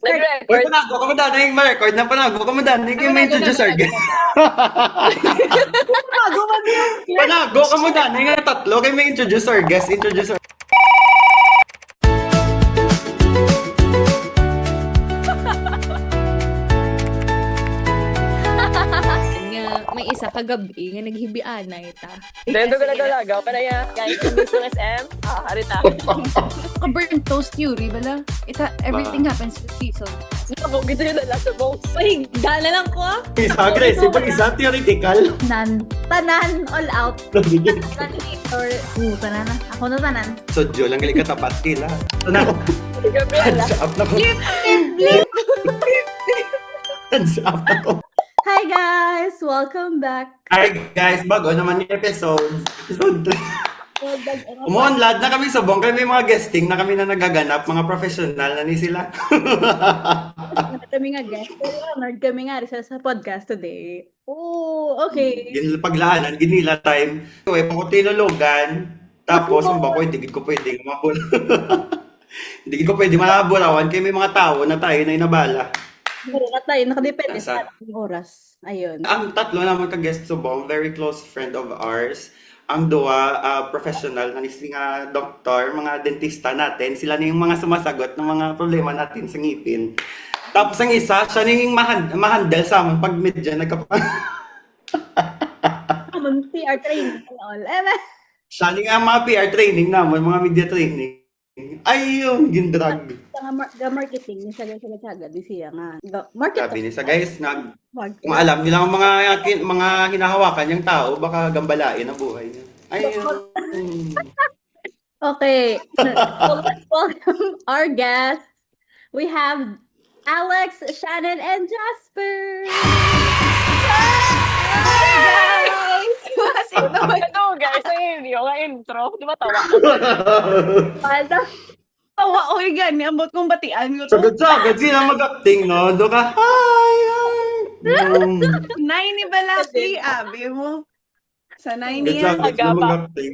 Uy, Nag-record. panago ka mo daning ma-record na panago ka mo daning kayo may introducer. Bago man yung Panago ka mo daning nga tatlo kayo may introducer, guest introducer. nga may isa kagabi nga naghibianay ta. Dendo ko naglalagaw. Panaya, guys, kung gusto ng SM, harita. Burnt toast theory bala. Everything happens with season. Sabog ito yung nala sa box. Pahigda na lang ko. Isa aggressive, pag isa theoretical. Tanan, all out. Or, tanan na. Ako na tanan. So, Joe lang galing katapat kila. Ano? Gabi ala. Hands up na ko. Hands up na ko. Hi guys! Welcome back. Hi guys, bago naman yung episode. Episode 3. Umunlad na kami sa bong. Kami mga guesting na kami na nagaganap. Mga professional na ni sila. Kami nga guys. Pero honored kami nga rin sa podcast today. Oh, okay. Paglaanan, ginila time. So, pangutinulugan. Tapos, ang bakoy, hindi ko pwede mabul. Hindi ko pwede malaburawan. Kaya may mga tao na tayo na inabala. Pero na tayo, nakadepende Asa? sa ating oras. Ayun. Ang tatlo naman ka-guest subong, very close friend of ours. Ang dua, professional, na nga doktor, mga dentista natin. Sila na yung mga sumasagot ng mga problema natin sa ngipin. Tapos ang isa, siya na yung mahandle sa amin pag medyo Common PR training and all. siya na nga mga PR training naman, mga media training. Ay, yung gindrag. Sa marketing, ni Saga di siya nga. Sabi Marketing. niya sa guys, kung alam nila ang mga hinahawakan niyang tao, baka gambalain ang buhay niya. Ayun. Okay. So let's welcome our guests. We have Alex, Shannon, and Jasper. Hi guys! Ito, guys, ang intro. Di ba tawa? Tawa ko yung gani. Ambot kong batian ko to. Sagad-sagad sila mag-acting, no? Do ka, hi! Nay ni Balaki, abi mo. Sa nay niya. Sagad-sagad sila mag-acting.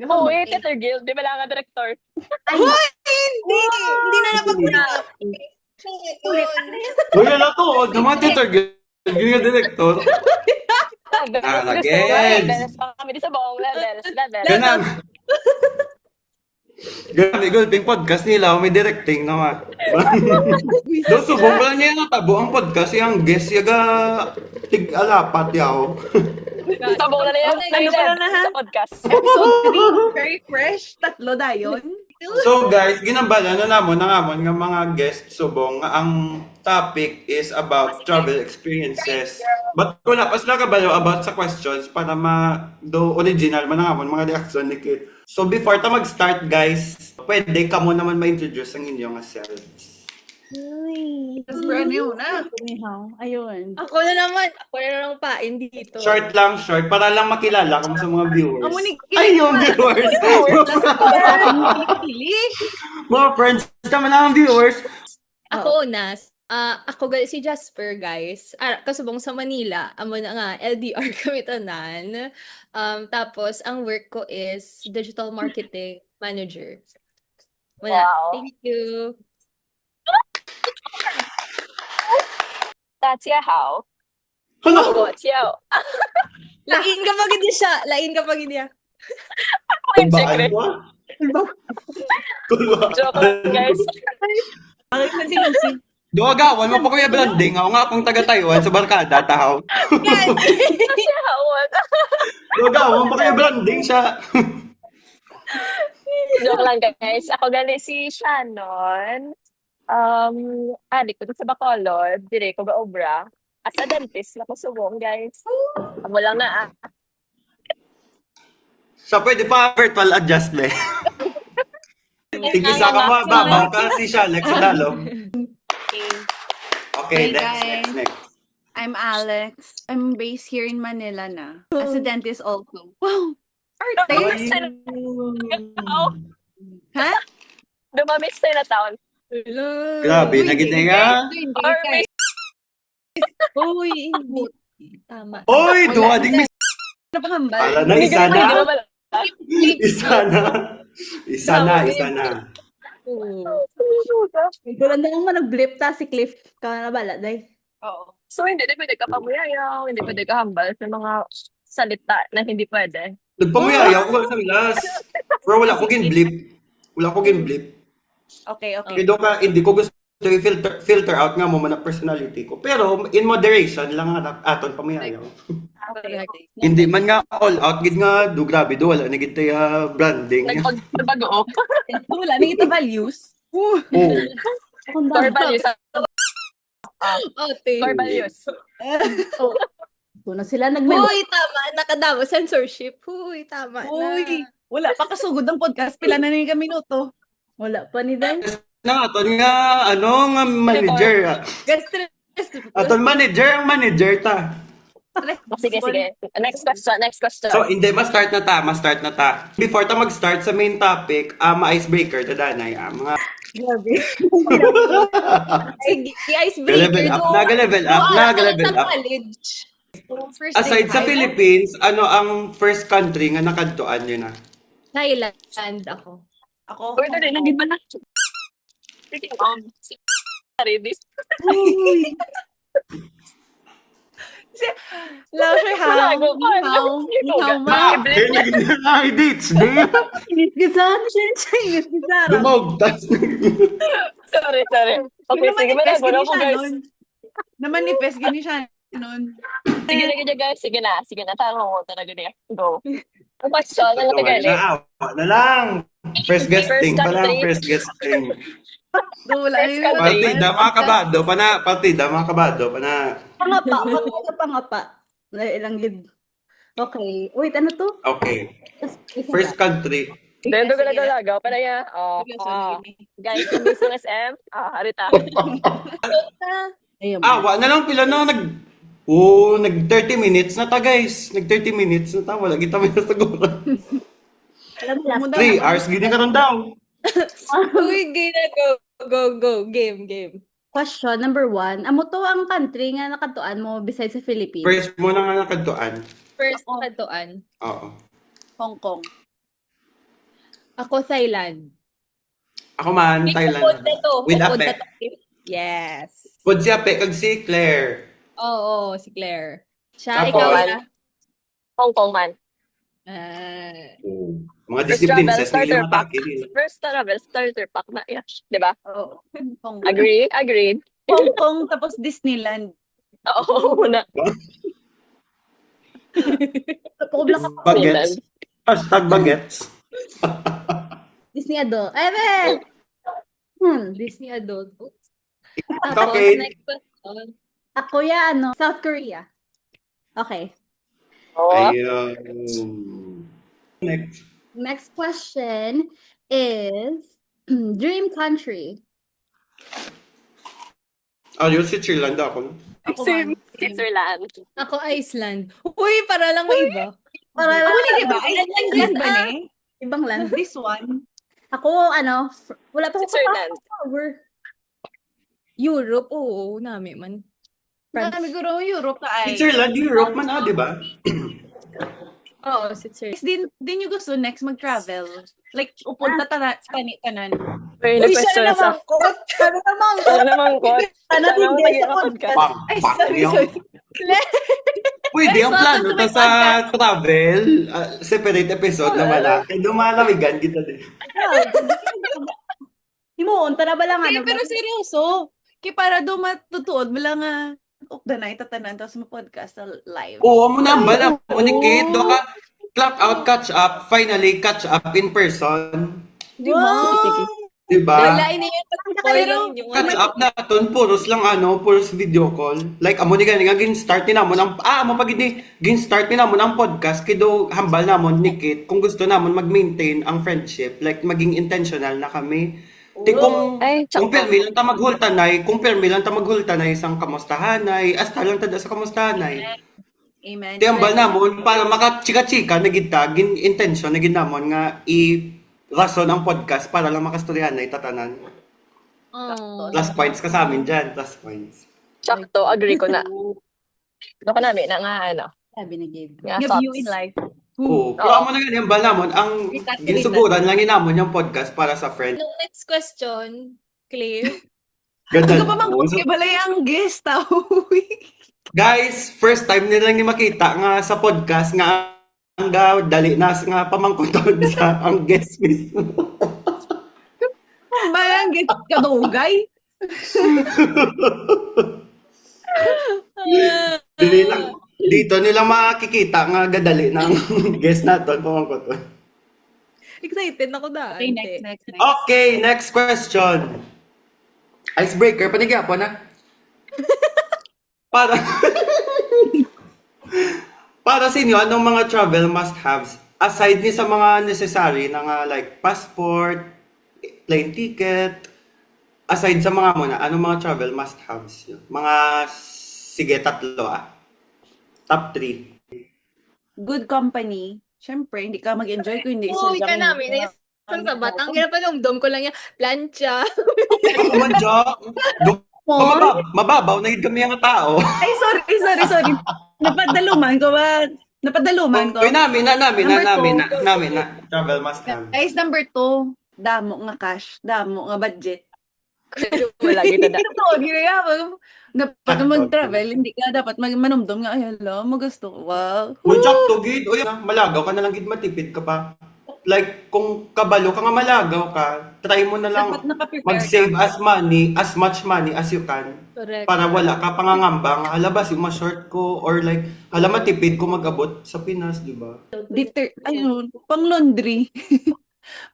Oo, theater guild. Di ba lang ang director? Hindi! Hindi na napag-break. Uy, ala to, naman theater yung director. Levels. Kami di sa buong levels. Ganang. Ganang, gulping podcast nila, may directing naman. Do, subong ba niya natabo ang podcast, yung guest, yaga, tig-alapat yaw. Sabong na yan. Ano pala na, ha? Sa podcast. Episode 3, very fresh. Tatlo dayon. So guys, ginambala na namon nga mga guest subong nga ang topic is about travel experiences. But kung napas na kabalo about sa questions para do original man namon mga reaction ni Kit. So before ta mag-start guys, pwede ka mo naman ma-introduce ang inyong selves. Uy. Jasper, ano yun, ah? Kumihaw. Ayun. Ako na naman pain dito. Short para lang makilala ka mo sa mga viewers. Amo ni Ay, yung viewers! Mga friends naman ang viewers. Ako una, ako si Jasper, guys. Kasubong sa Manila. Amo na nga, LDR kami tanan. Tapos, ang work ko is digital marketing manager. Wala. Wow. Thank you. That's how. Ano? What's yo? Lain kapag hindi siya. Lain kapag hindi siya. Ang Baan secret. mo? Kulwa. Joke lang, guys. Bakit kasi Duwagawan mo pa kuya Blanding. Ako nga akong taga-Taiwan sa barkada, tao. That's how. Duwagawan pa kuya Blanding siya. Joke lang, guys. Ako gali si Shannon. Di ko sa Bacolod. Dire ko ba obra. As a dentist na ko subong, guys. Amo lang na Siya pwede pa virtual adjustment. Tigisa ka mo, babaw ka si Shalex sa dalog. Okay, Hey, next. guys. I'm Alex. I'm based here in Manila na. As a dentist also. Wow! Dumamiss tayo Ha? Dumamiss tayo na taon. Grabe, naging nga. Or may Uy, hindi. Tama. Oy, duwading may Ano pa hambal? para na isa Hindi na. naman. Isa na. Ikaw lang naman nag-blip ta si Cliff. Ikaw na bala, day. Oo. So, hindi pwede ka pamuyayaw, hindi pwede ka hambal sa mga salita na hindi pwede. Nagpamuyaya ako sa last. Pero wala ko gin-blip. Wala ko gin-blip. Okay. Hindi ko gusto i-filter out nga mo man ang personality ko. Pero in moderation lang nga aton pamuyayaw. Okay. Hindi man nga all out, gid nga do grabe do wala na gid tayo branding. Nagbago. Wala na kita values. Oo. Core values. Ate. Core values. Doon na sila nag-memo. Huy, tama. Nakadama. Censorship. Huy, tama na. Uy, wala pa kasugod ang podcast. Pila na nga minuto. Wala pa ni day. Na aton nga nga manager. Aton manager ang manager ta. Sige. Next question. So hindi ma-start na ta. Before ta mag-start sa main topic, icebreaker ta danay mga Grabe. I-icebreaker. Nag-level up. College. First Aside day sa high. Philippines, ano ang first country nga nakadtuan yun na? Thailand ako. Ako. Uy, dali, naging ba na? Speaking of, sorry, this. Lao siya ha. Wala, go. Ay, dates, di. Gizan, Chinese, gizan. Dumog, Sorry. Okay, sige, Na-manifest wala gani ko, siya guys. nun. Na-manifest gani siya nun. Sige, guys. Sige na. Tanong mo talaga niya. Go. Ang question, ano ka gali? Naawa na lang. First guesting pa lang, country. first guesting. Wala First yun. country. Partida, mga kabado pa na. Pangapa. Ilang gid. Okay. Wait, ano to? Okay. First country. Dendo ka nagalaga. Panaya. Guys, yung sa SM. Harita. Ayun. Wa na lang pila na nag 30 minutes na ta guys. Nag 30 minutes na ta. Wala kita may nasaguran. Alam mo, last 3 hours, gini ka ron daw. Uy, go. Game. question, number 1. Amo to ang country nga nakatuan mo besides sa Philippines? First mo na nga nakadtuan. First katuan. Oo. Hong Kong. Ako, Thailand. Ako man, Thailand. With Ape. Yes. Pud si Ape, kag si Claire. Oo, si Claire. Siya, Tapos? ikaw na. Hong Kong man. Mga First Disney travel princess, starter nila pack. matake nila. First travel starter pack na. Yeah. Diba? Oo. Hong Kong. Agreed. Hong Kong tapos Disneyland. Oo, muna. Bagets. #bagets. Disney Ado. Ebe! Disney adult. Oops. Okay. Next question. Ako South Korea. Okay. Oo. Ayun. Next. Next question is dream country. Ayun, si Switzerland ako. Same. Switzerland. Ako, Iceland. Uy, para lang may iba. Para Ako na diba? Iceland ba ni? ibang land. This one. Ako, wala pa ako Switzerland. power. Europe, oo, nami man. France. Marami guro Europe ka ay. Switzerland, Europe man di ba? Oo, Switzerland. Din yung gusto next mag-travel. Like, upunta tanan. Uy, nag-question sa... Ano naman? Ano naman ko? Ano Ano hindi naging sa podcast? Pang, Ay, pang, sorry. yung- Pwede ang plano ta sa travel, separate episode na wala. Kaya dumalamigan kita din. Himuon, tara ba lang Pero seryoso. Kaya para do matutuod, wala nga ukda na itatanan tapos mo-podcast na live. Oo, mo na ba na communicate? Do ka clock out, catch up, finally catch up in person. Di ba? Sige. Diba? Wala, ini yung Pero, Catch up na ton puros lang puros video call. Like amo ni gani nga gin-start ni namon ang amo pag gin-start ni namon ang podcast kido hambal namon ni Kate kung gusto namon mag-maintain ang friendship, like maging intentional na kami. Ti kung Ay, kung permi lang ta maghultanay isang kamustahanay, hasta lang ta da sa kamustahanay. Amen. Ti hambal namon para makachika-chika na gita gin intention na gin namon nga rason ang podcast para lang makastoryahan na itatanan. Plus points ka sa amin dyan. Plus points. Sakto, agree ko na. Ano ka namin na nga, ano. Sabi na Gabe. Nga, Give thoughts. you in life. Oo. Pero amo na ganyan ba namon, ang gisuguran lang inamon yung podcast para sa friend. Nung next question, Claire. Ganda. Ikaw pa manghuski balay ang guest tao. Guys, first time nilang makita nga sa podcast nga ang dali nas nga pamangkuton sa ang guest mismo. Bayang guest kadugay. Dili lang dito nila makikita nga gadali ng guest naton pamangkuton. Excited ako na. Okay, next. Okay, next question. Icebreaker, panigyapo na. Para para sa inyo, anong mga travel must-haves? Aside ni sa mga necessary na nga like passport, plane ticket, aside sa mga muna, anong mga travel must-haves yun? Mga, sige, tatlo Top 3. Good company. Siyempre, hindi ka mag-enjoy kung hindi isa Uy, ka namin. Sa sabat. Ang hirap pa nung dom ko lang yung plancha. Kumadyo, mababaw na yun kami ang tao. Ay, sorry. Napadaluman ko ba? Napadaluman ko. Uy, namin Number na. Travel must-have. Guys, number 2, damo nga cash, damo nga budget. Wala kita na. Totoo, ginaya mo. Dapat mag-travel, hindi ka dapat manumdum nga, ay, hala, magusto ko. Wow. Unjak to gid. Uy, malagaw ka na lang gid matipid ka pa. Like kung kabalo ka nga malagaw ka, try mo na lang Dapat nakaprepare mag-save as much money as you can Correct. para wala ka pangangamba nga alabas yung ma-short ko or like hala matipid ko mag-abot sa Pinas, di ba? Ayun, pang laundry.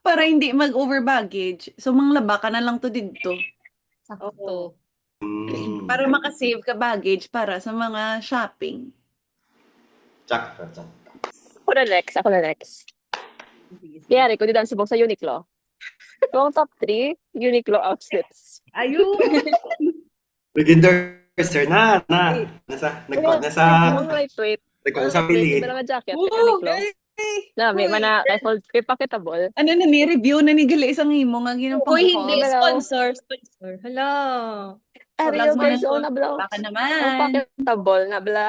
Para hindi mag-over baggage. So, manglaba ka na lang to dito. Sakto. Para makasave ka baggage para sa mga shopping. Tsak. Ako na next. Kaya ko din subok sa Uniqlo. Yung top 3, Uniqlo outfits. Ayun! Beginner sir na. Nasa Lightweight. sa pili. Pero mga jacket, Uniqlo. Na, may mana, kay packetable. Ano na ni review na ni gali isang imo nga ginampang Uy, hindi. Hello. Sponsor. Hala. Ariel Vlogs guys, mo na bla. baka Ang naman. packetable na bla.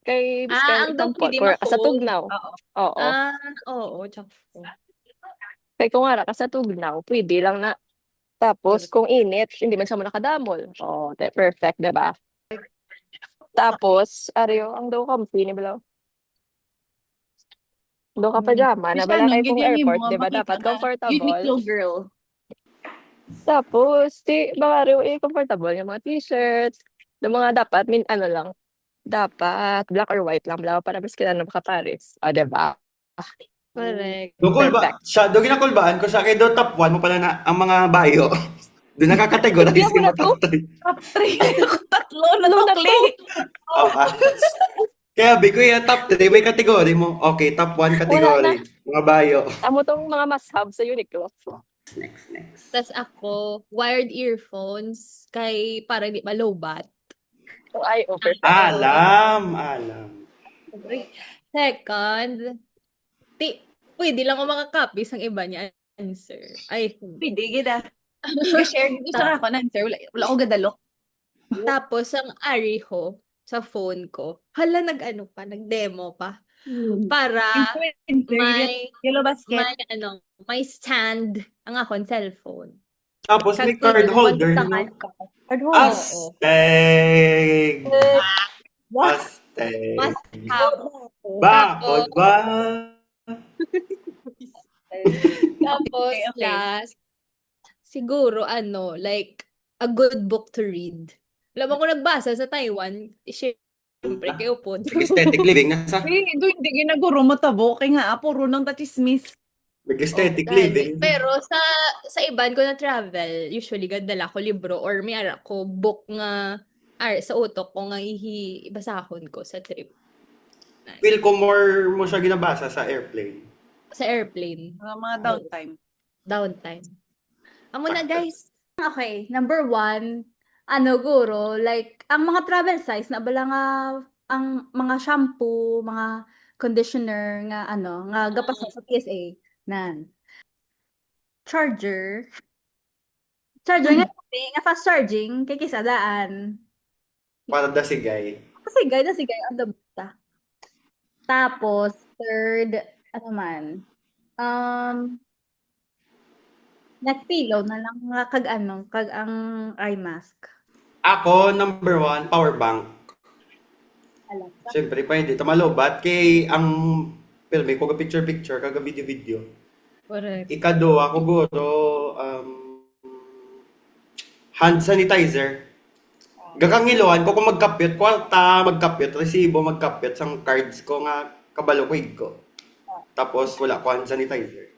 Kay Ang daw pwede sa ma-fold. tugnaw. Oo. Oo. Oo, tsaka. Kay kung ara ka sa tugnaw, pwede lang na. Tapos, kung init, hindi man siya mo nakadamol. Oh, perfect, diba? Tapos, Ario, ang daw comfy ni Balaw. Daw ka pajama, na bala kay kung airport, diba? Dapat comfortable. Uniqlo girl. Tapos, mga Ario, comfortable. Yung mga t-shirts, yung mga dapat, ano lang, dapat black or white lang, Balaw, para mas kailan na makaparis. O, diba? Correct. Dukol ba? Perfect. Siya, do ginakulbaan ko siya kay do top 1 mo pala na ang mga bio. Doon nakakategorize Hindi ako yung na mga top 3. Top 3. Ako tatlo na tukli. Kaya Biko, yung top 3, may kategory mo. Okay, top 1 category. Mga bio. Amo tong mga must-have sa Uniqlo. Next. Tapos ako, wired earphones kay para di malowbat. So, ay, perfect. Alam. Second, pwede lang ako makakopy sa iba niya answer. Ay, Pwede, gida. I-share gusto na ako na answer. Wala ko gadalok. tapos ang Ariho sa phone ko, hala nag-demo pa. Para may Yellow basket. may stand ang akong cellphone. Tapos may card holder. No? Card holder. Astig. Must have. Bakod ba? Tapos Okay. last, siguro like a good book to read. Alam mo ko nagbasa sa Taiwan, syempre kayo po. Nag-aesthetic living. Hindi ginaguro mo tabo. Kaya nga, puro nang tatismis. Nag-aesthetic living. Pero sa iban ko na travel, usually gadala ko libro or may ara ko book nga sa utok ko nga ibasahon ko sa trip. Feel ko more mo siya ginabasa sa airplane. Sa airplane. Mga downtime. Downtime. Amo na guys. Okay, number 1, guro, like, ang mga travel size, na bala nga, ang mga shampoo, mga conditioner, nga gapasa sa PSA, nan. Charger nga fast charging, kay kisadaan. Para dasigay. Kasi sigay, ang dabta. Tapos, third, ano man, um, neck pillow na lang nga kag ang eye mask. Ako, number one, power bank. Alam sa Siyempre, pa hindi malobat kay ang filmi ko picture-picture, kaga video-video. Correct. Ikadua, siguro, hand sanitizer. Gakangiluan ko kung magkapit, kwarta, magkapit, resibo, magkapit, sang cards ko nga, kabalo ko. Tapos, wala ko hand sanitizer.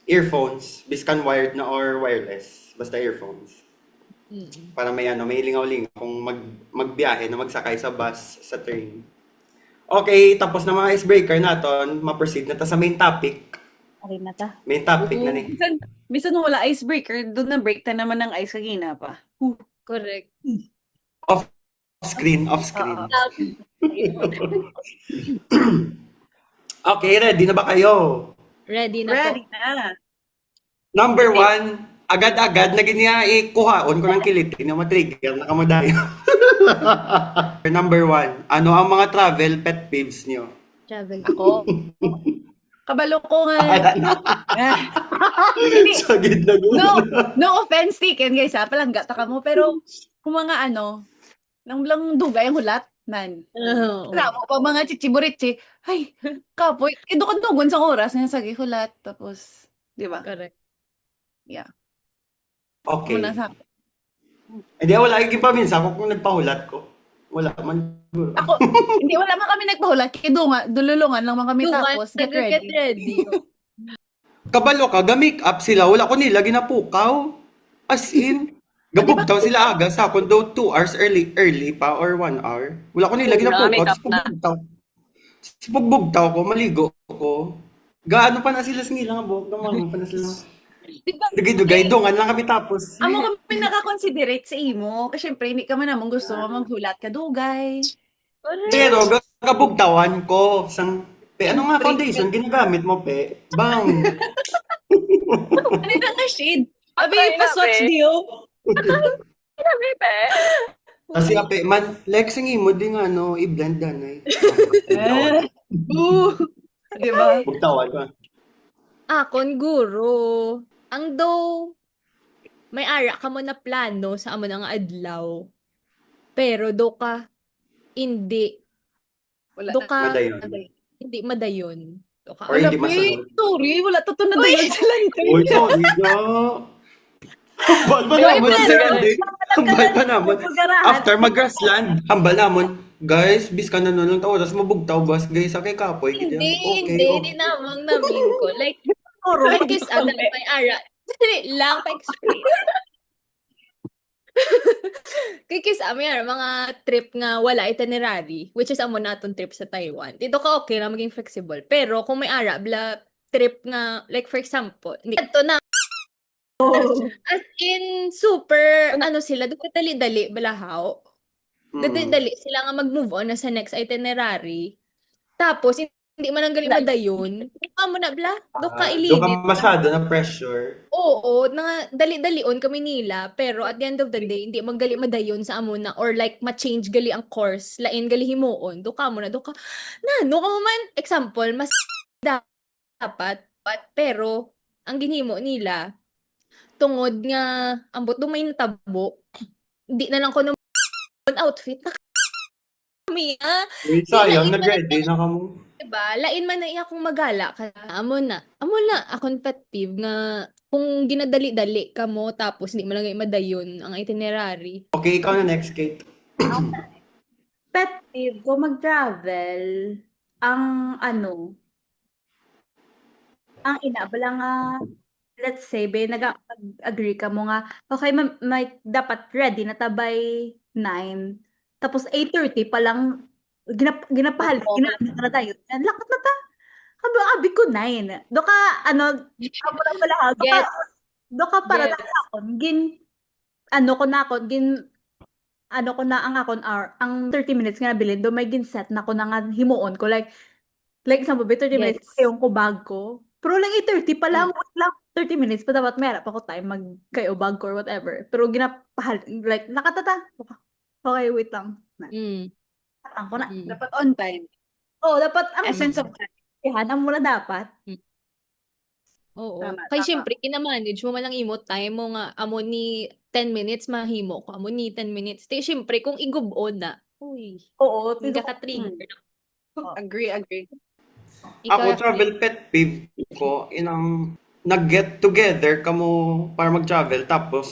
Earphones, biskan wired na or wireless. Basta earphones. Mm. Para may may lingaw-lingaw kung magbiyahe na magsakay sa bus, sa train. Okay, tapos na mga icebreaker naton, ma-proceed na ta sa main topic. rin na ta. Main topic na ni. Bisan wala icebreaker, doon na break ta naman ng ice kagina pa. Correct. Off screen. Oo. Okay, ready na ba kayo? Ready na Ready po. na. Number one, agad-agad na giniya ikuhaon ko ng kilitin na matrigger na kamadayo. Number one, ano ang mga travel pet peeves nyo? Travel. Ako. Kabalo ko nga. Sa gitna No offense, Tiken, guys, ha. Palangga ta ka mo. Pero, kung mga nang lang dugay ang hulat, man. Oo. Bravo, pag mga chichiburitsi, ay, kapoy, ido ka tugon sa oras, na sagi hulat, tapos, di ba? Correct. Okay. Muna sa Hindi, wala yung paminsa ko kung nagpahulat ko. Wala man. ako, hindi, wala man kami nagpahulat, dululungan lang man kami Duman, tapos, get get ready. ready. Kabalo ka, ga-make up sila. Wala ko nila ginapukaw. As in, gabugtaw sila aga sa akin daw 2 hours early pa or 1 hour. Wala ko nila ginapukaw. make up Tapos pagbugtaw ko, maligo ko. Gaano pa na sila singilang nga buhok. Gamang pa na sila. Di ba, Dugay-dugay, dungan lang kami tapos. amo kami nakakonsiderate sa imo, kasi syempre, hindi ka man naman gusto mo maghulat ka dugay. Correct. Pero gabugtawan ko. Ano nga foundation ginagamit mo, pe? Bang! Ano na nga shade? Abi, Patay na, pa-swatch be. diyo. Grabe, pe. Kasi ape, man, lexing mo din nga, no, i-blend danay. Di ba? Bugtawan ko. Akon guro. Ang daw may ara ka mo na plano sa amo nga adlaw. Pero do ka hindi Wala do ka Madayon. hindi madayon. Do ka Or Wala, hindi pe. masunod. Sorry, wala to na dayon sila. Uy, sorry na. Hambal pa naman Wait, si wait. Randy. Hambal pa naman. Pagarahan. After mag-grassland, hambal naman. Guys, bis ka na nun lang tao. Tapos mabugtaw bas. Guys, sa kay kapoy. Hindi namang namin ko. Like, because ano, may ara. Dali lang, pa-explain. Kikis may ara, mga trip nga wala itinerary, which is amo naton trip sa Taiwan. Dito ka okay na maging flexible. Pero kung may ara, bla trip nga, like for example, hindi ito na, as in, super, ano sila, dali-dali, balahaw. Dali-dali sila nga mag-move on na sa next itinerary. Tapos, hindi man ang galing madayon. Amo na, bla, do ka Doon ka ilinit. masyado na pressure. Oo, na dali-dalion kami nila, pero at the end of the day, hindi magali madayon sa amo na, or like, ma-change gali ang course, lain gali himuon, do ka mo na, do ka, no ka mo man, example, mas dapat, pero, ang ginhimo nila, tungod nga, ambot do may natabo, hindi na lang ko nung outfit, na kami, Wait, sayang, Hindi, nag-ready na ka mo. diba? Lain man na iya kung magala ka. Amo na, akong pet peeve nga kung ginadali-dali ka mo tapos hindi mo lang madayon ang itinerary. Okay, ikaw na next, Kate. Pet peeve ko mag-travel, ang inabala nga, let's say, nag-agree ka mo nga, okay, may dapat ready na tabay 9, tapos 8:30 pa lang, ginapahal, ginamit na tayo, lakot na ta, abi ko 9, do ka, abo lang pala, Gets. do ka para Gets. na akon, ko na ang akon hour, ang 30 minutes nga nabilin, do may gin-set na ko na nga himuon ko, like example, 30 minutes, Yes. yung ko bag ko, pero lang 8:30 pa lang, wait lang, 30 minutes pa dapat meron pa ko time kayo bag ko or whatever, pero ginapahal, like, nakatata, okay, wait lang, Mm. ang ko na, Mm. Dapat on time. dapat ang Essence of ang muna dapat. Oo. Tama, Kay tama. syempre, kinamanage mo man lang imo time mo nga amo ni 10 minutes mahimo ko amo ni 10 minutes. Te syempre kung igubon na. Uy, Oo, hindi ka trigger. Agree. Ako, Ikaw, travel pet peeve ko, inang nag-get together kamo para mag-travel, tapos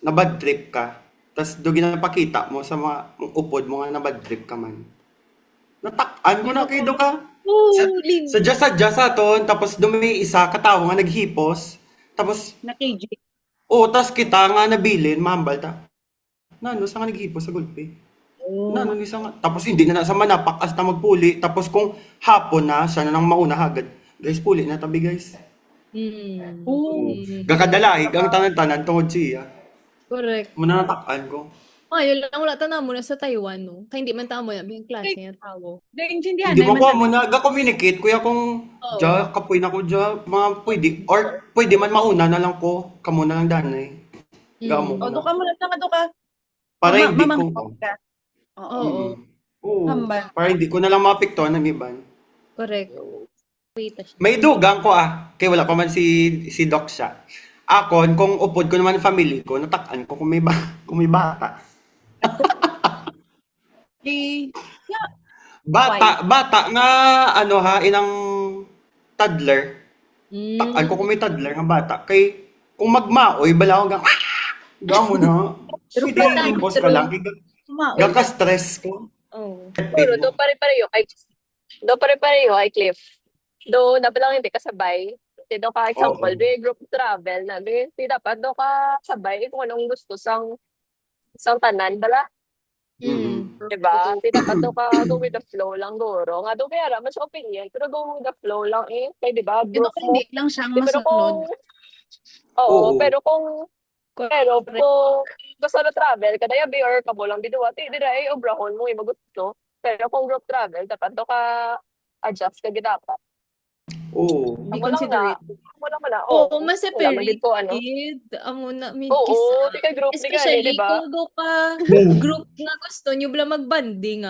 na-bad trip ka. Tapos do ginapakita mo sa mga upod mo nga na-bad trip ka man. Natak-an ko na kayo do ka. Lin. Sadya sa aton, tapos do may isa katawo nga naghipos. Tapos, Na KJ. tas kita nga nabilin, mambal ta. Nano, sa nga naghipos sa gulpi. Nano, isa nga. Tapos hindi na sa manapak hasta magpuli. Tapos kung hapon na, siya na nang mauna hagad. Guys, puli na tabi guys. Gakadalaig ang tanan-tanan tungod siya. Correct. Muna natakan ko. Yun lang wala ta mo na sa Taiwan no. Kaya hindi man tamo na yung klase nga tao. Naintindihan Hindi mo ko naman muna ga-communicate kuya kung Oo. ja kapoy na ko ja mga pwede or pwede man mauna na lang ko kamo na lang danay. Gamo ko O, na. doon ka muna, doon ka. Para hindi ko. Mamangkot ka. Oo. Oo. Oo. Hambal. Para hindi ko na lang mapiktuan ng iban. Correct. Wait, May dugang ko kay wala pa man si Doc siya. Akon kung upod ko naman family ko, natakan ko kung kung may bata. Okay. Bata nga ano inang toddler. Takan ko kung may toddler nga bata. Kay kung magmaoy bala ko gamo na. Pwede impos ka lang. Gaka-stress ko. Oh. Pero do pare-pareho kay Cliff. Do nabalang hindi kasabay. Kasi do ka example, Oo. do group travel na. Do dapat do ka sabay kung anong gusto sang tanan bala. Diba? Kasi dapat do ka go with the flow lang guro. Nga do kaya mas opinion, pero go with the flow lang kay diba? Ito Group mo. hindi lang siyang Pero kung masunod. Oo, Oo. pero kung gusto na travel, kada yabi or kamo lang biduwa, di ay obrahon mo magusto. Pero kung group travel, dapat do ka adjust ka dapat. Oo. Be Amo lang considerate. Amo lang na. Oo, mas wala man separate. gid ko ano. Amo na may Oo, kisa. di ka group ni gani, Especially di ba? kung do ka group na gusto nyo bala magbanding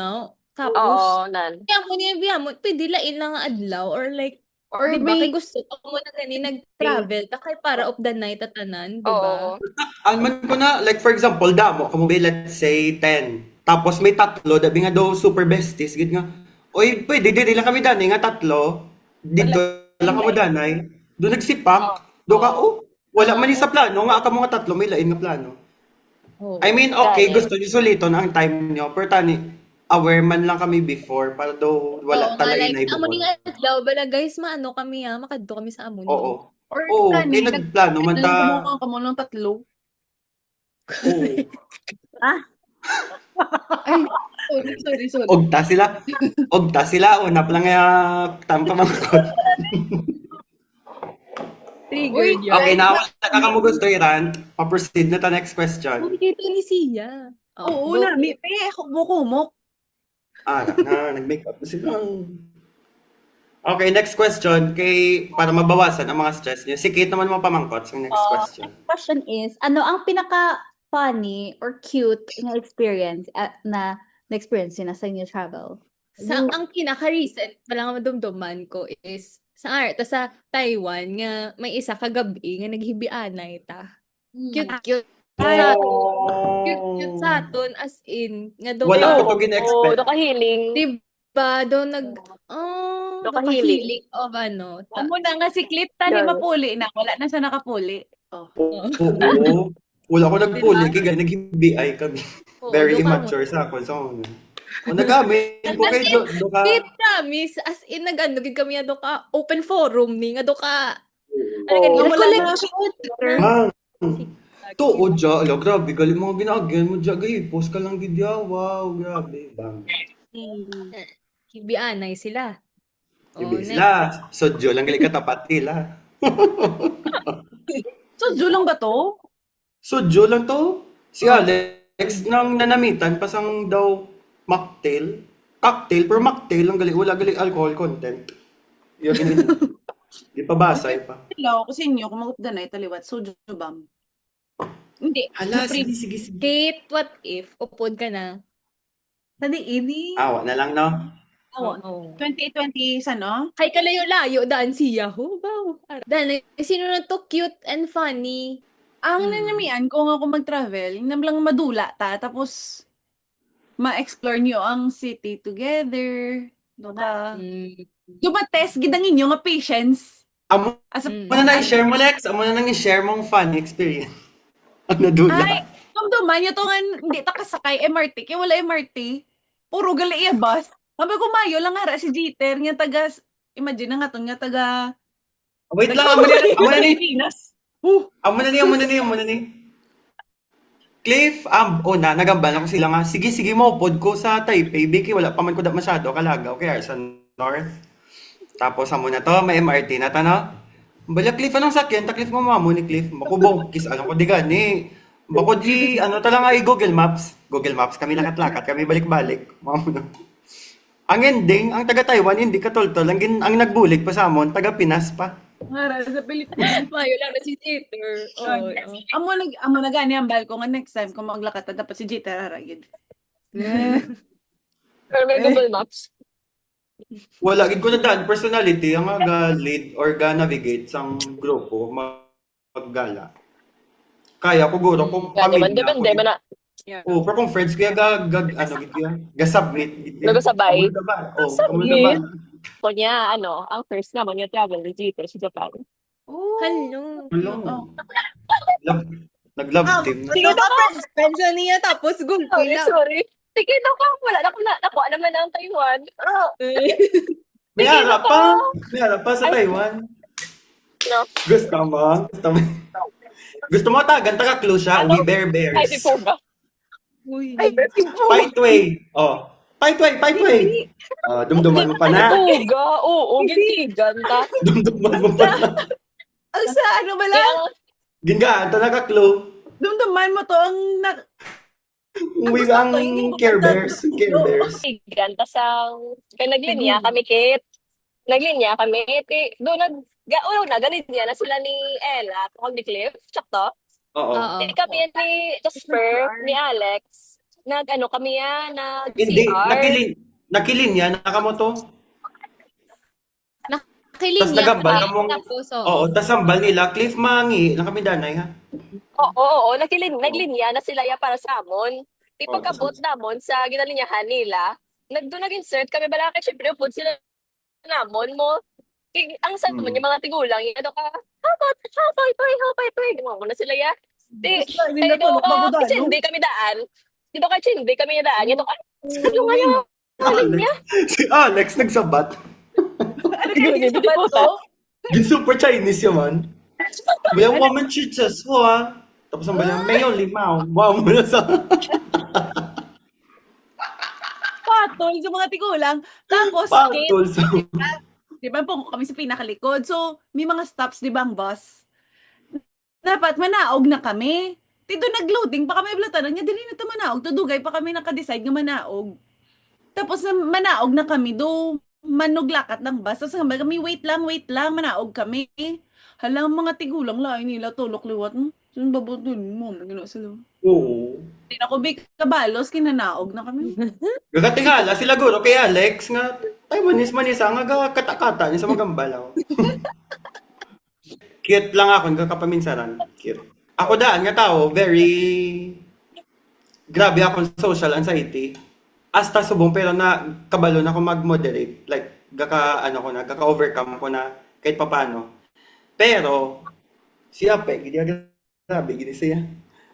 tapos Oo, nan. kaya mo niya mo pwede lain lang nga adlaw or like Or di ba may, kay gusto mo na gani nag-travel ta kay para of the night at tanan, di ba? Oo. Alman ko na, like for example, damo, kamo let's say 10. Tapos may tatlo, dabi nga daw super besties, gid nga. Oy, pwede di lang kami danay nga tatlo. Dito lang kamo danay. Do nagsipak. Do ka, wala man ni sa plano nga kamo nga tatlo may lain nga plano. Oo. I mean, okay, Gani. gusto niyo suliton ang time niyo, pero tani aware man lang kami before para daw wala Oo nga, talaga like, amo ni na nga adlaw bala guys maano kami makadto kami sa amon Oo. or Oo, kani, kaya nagplano man ta. kumuha ka mo ng tatlo. Oo. Ay, sorry. Ogta sila, una pa lang tampa mangkot. Triggered yun. Okay, now, kaka mo gusto i-rant, pa-proceed na ta next question. Uy, dito ni Sia. Oo, go. na, may kumok. Nag-makeup na sila. Okay, next question. Para mabawasan ang mga stress niyo. Si Kate naman mga pamangkot sa next question. Question is, ano ang pinaka-funny or cute na experience na-experience yun na sa inyo travel? Ang pinaka-recent palang madumduman ko is sa Taiwan nga may isa kagabi nga naghibianay ta. Cute sa aton as in nga do Wala ko to Oo, gina-expect. do ka healing. diba do Nakahilig. nakahilig of ano Amo na nga si Clit tani Yes. mapuli na. Wala na siya nakapuli. Oh. Oo. Wala ko nagpuli, kaya nag-BI kami. Very immature sa ako. So, nagamit ko kay do ka. Wait, promise as in nag-ano gid kami do ka open forum ni nga do ka ano Oo. ganito Wala na collection Ah, tuod dya. Ala, grabe. Galing mga ginagyan mo dya. Gay, post ka lang gidya. Wow, grabe. Bang. hibianay sila. Ibig next. sila. Sodyo lang gali katapat nila. So, lang ba to? Sodyo lang to. Si Alex nang nanamitan pasang daw mocktail. Cocktail, pero mocktail lang gali. Wala gali alcohol content. Yung di pa basay pa. Hello, kasi inyo, kumagot na italiwat. So, bam. Hindi. Hala, Pre- sige. Kate, what if upod ka na? Tadi ini. Awa na lang, no? Oo. 2020 ano? Kay kalayo-layo, daan siya. Wow. Daan, sino na to cute and funny? Ang nanamian kung ako mag-travel, nam lang madula ta, tapos ma-explore niyo ang city together. Doka. Dumates, gidang inyo nga patience. Amo As a, mo na i-share mo, Lex. Amo na nang i-share mong fun experience. Ang nadula. ay, dumduman nyo to nga, hindi ta kasakay MRT, kaya wala MRT. Puro gali iya bus. Sabi ko, mayo lang nga si Jeter, nga taga, imagine na nga to, nga taga, Wait lang, amo na ni. Pilipinas. Amo na ni. Cliff, una, nagambala ko sila nga, sige, maupod ko sa Taipei, Biki, wala pa man ko masyado kalagaw, kaya sa North. Tapos, amo na to, may MRT na to, no? Bala, Cliff, anong sakyan? Ta, Cliff, mamamo ni Cliff. Bako, kis, alam ko di gani. Bako di, talaga ay Google Maps. Google Maps, kami lakat-lakat, kami balik-balik. Mamo na. Ang ending, ang taga Taiwan, hindi katultol. Ang nagbulik pa sa amon, taga Pinas pa. Nga sa Pilipinas. Mayo lang na si Jeter. Oo. Amo na gani ang bal ko nga next time kung maglakat na dapat si Jeter haragid. Pero may Google Maps. Wala, gid ko na daan personality, ang ga-lead or ga-navigate sang grupo, maggala. Kaya ko guro kung Yan naman, pamilya. depende man na. Oo, pero kung friends kaya gid yan, ga-submit. gid yan. Nagasabay? Kamo na ba? Oo, Submit? kamo na ba? Kunya, ang first naman yung travel ni Jeter sa Japan. Hello. Hello. Nag-love team na. Sino ka? Pensa niya tapos gulpi lang. Sorry. Sige, wala nakuha naman ang Taiwan. May harap pa sa Taiwan. No. Gusto mo? Gusto mo tagan, taga-clue siya, we bear bears. Ay, di po ba? Uy. Ay, Fightway. Oh. Fightway. Oh, dumduman mo pa na. Tuga. Oo, gintigan ka. Dumduman mo pa na. Ang sa ano ba lang? Kaya, Gingaan, ta naka-clue. Dumduman mo to ang Uwi ang Care Bears. gintigan. Tas kaya naglinya kami, Kate. Naglinya kami. Doon una, ganinya na sila ni Ella, tungkol ni Cliff. Tsak to. Oo. Oo. Kami ni Jasper, ni Alex. Kami Hindi, nag-CR. nakilin yan, nakamoto. Kiling Tas niya. nagambal ka mong, Tapos, oo, tas sambal nila, Cliff Mangi, na kami danay ha. Oo, naglinya na sila ya para sa amon. Di Oo, pagkabot namon sa ginalinyahan nila, doon nag-insert kami bala kay syempre upod sila namon mo. Ang sad naman yung mga tigulang, ano ka, hapay, di mo na sila ya. Di, Hindi na to, magudano. hindi kami daan. Dito ka hindi kami daan. Ito ka, ano nga yung linya? Si Alex nagsabat. ano kaya sa ba to? Yung super Chinese yun man. Bayang woman chichas mo ha. Tapos ang bayang mayo limaw. Wow mo na sa... Patol sa mga tigulang. Tapos, Kate, Patol sa... di ba po kami sa pinakalikod. So, may mga stops, di ba, ang bus? Dapat manaog na kami. Tito nag-loading pa kami blatanan niya, dili na ta manaog. Tudugay pa kami naka-decide nga manaog. Tapos manaog na kami do manuglakat ng bus. Tapos nga kami, wait lang, manaog kami. Halang mga tigulang lain nila, tulok liwat. Saan babotun mo? Gano'n sila. Oo. Hindi na ko big kabalos, kinanaog na kami. Gagatingala sila guro kay Alex nga ay manis nga kata-kata niya sa magambalaw. Cute lang ako, kakapaminsaran. Cute. Ako daan nga tao, very grabe akong social anxiety. Hasta subong pero na kabalo na ako mag-moderate. Like gaka-overcome ko na kahit papano. Pero siya grabe gini siya.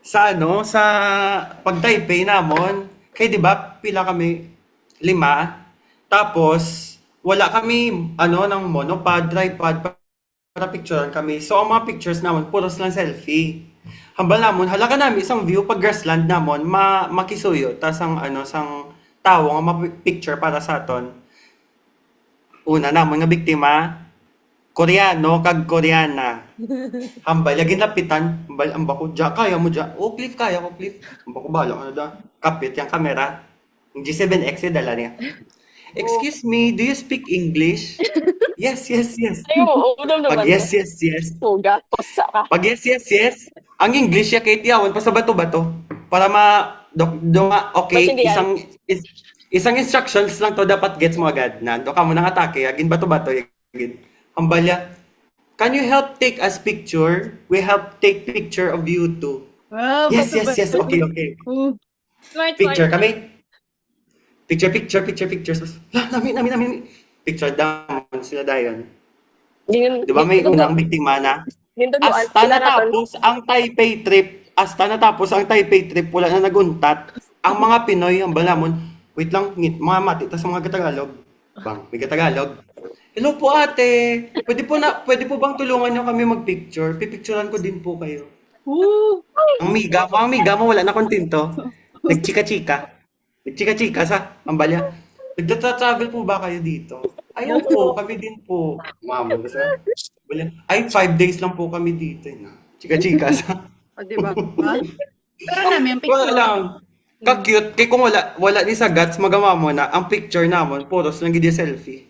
Sa pag Taipei namon, kay di ba pila kami 5. Tapos wala kami ng monopod, tripod para picturean kami. So ang mga pictures namon puros lang selfie. Hambal namon halaka nami isang view pag grassland namon makisuyo tas sang tawo nga picture para sa aton. Una namon nga biktima Koreano kag Koreana. Hambal lagi napitan, hambal ang bako ja kaya mo ja. Oh Cliff kaya ko Cliff. Ang bako bala ka na da. Kapit yung kamera. Yung G7X dala niya. Excuse me, do you speak English? Yes. Ay, oo, Pag yes. Tuga, posa ka. Pag yes. Ang English ya kay tiyawan pa sa bato-bato para okay, Maintindihan. Isang instructions lang to, dapat gets mo agad. Nando ka mo nang atake, agin bato-bato, agin. Hambalya, can you help take us picture? We help take picture of you too. Wow, Yes, bato yes, yes. ba? Okay, okay. Smart, Picture smart. kami. Picture. Nami. Picture damon sila dayon. Di ba may unang biktima na? Asta natapos ang Taipei trip. Wala na naguntat. Ang mga Pinoy, ang balamon, wait lang, mga mati, tas mga Katagalog. Bang, may Katagalog. Hello po ate. Pwede po bang tulungan niyo kami mag-picture? Pipicturean ko din po kayo. Ang miga mo, wala na kontento. Nagchika-chika sa Ambalya. Nagta-travel po ba kayo dito? Ay, opo, kami din po. Ma'am, basta. Ay, 5 days lang po kami dito. Chika-chika sa. O, di ba? Pero namin, Wala picture. lang. Ka-cute. Kaya kung wala ni sa guts, magawa mo na, ang picture namon, puros lang gidi selfie.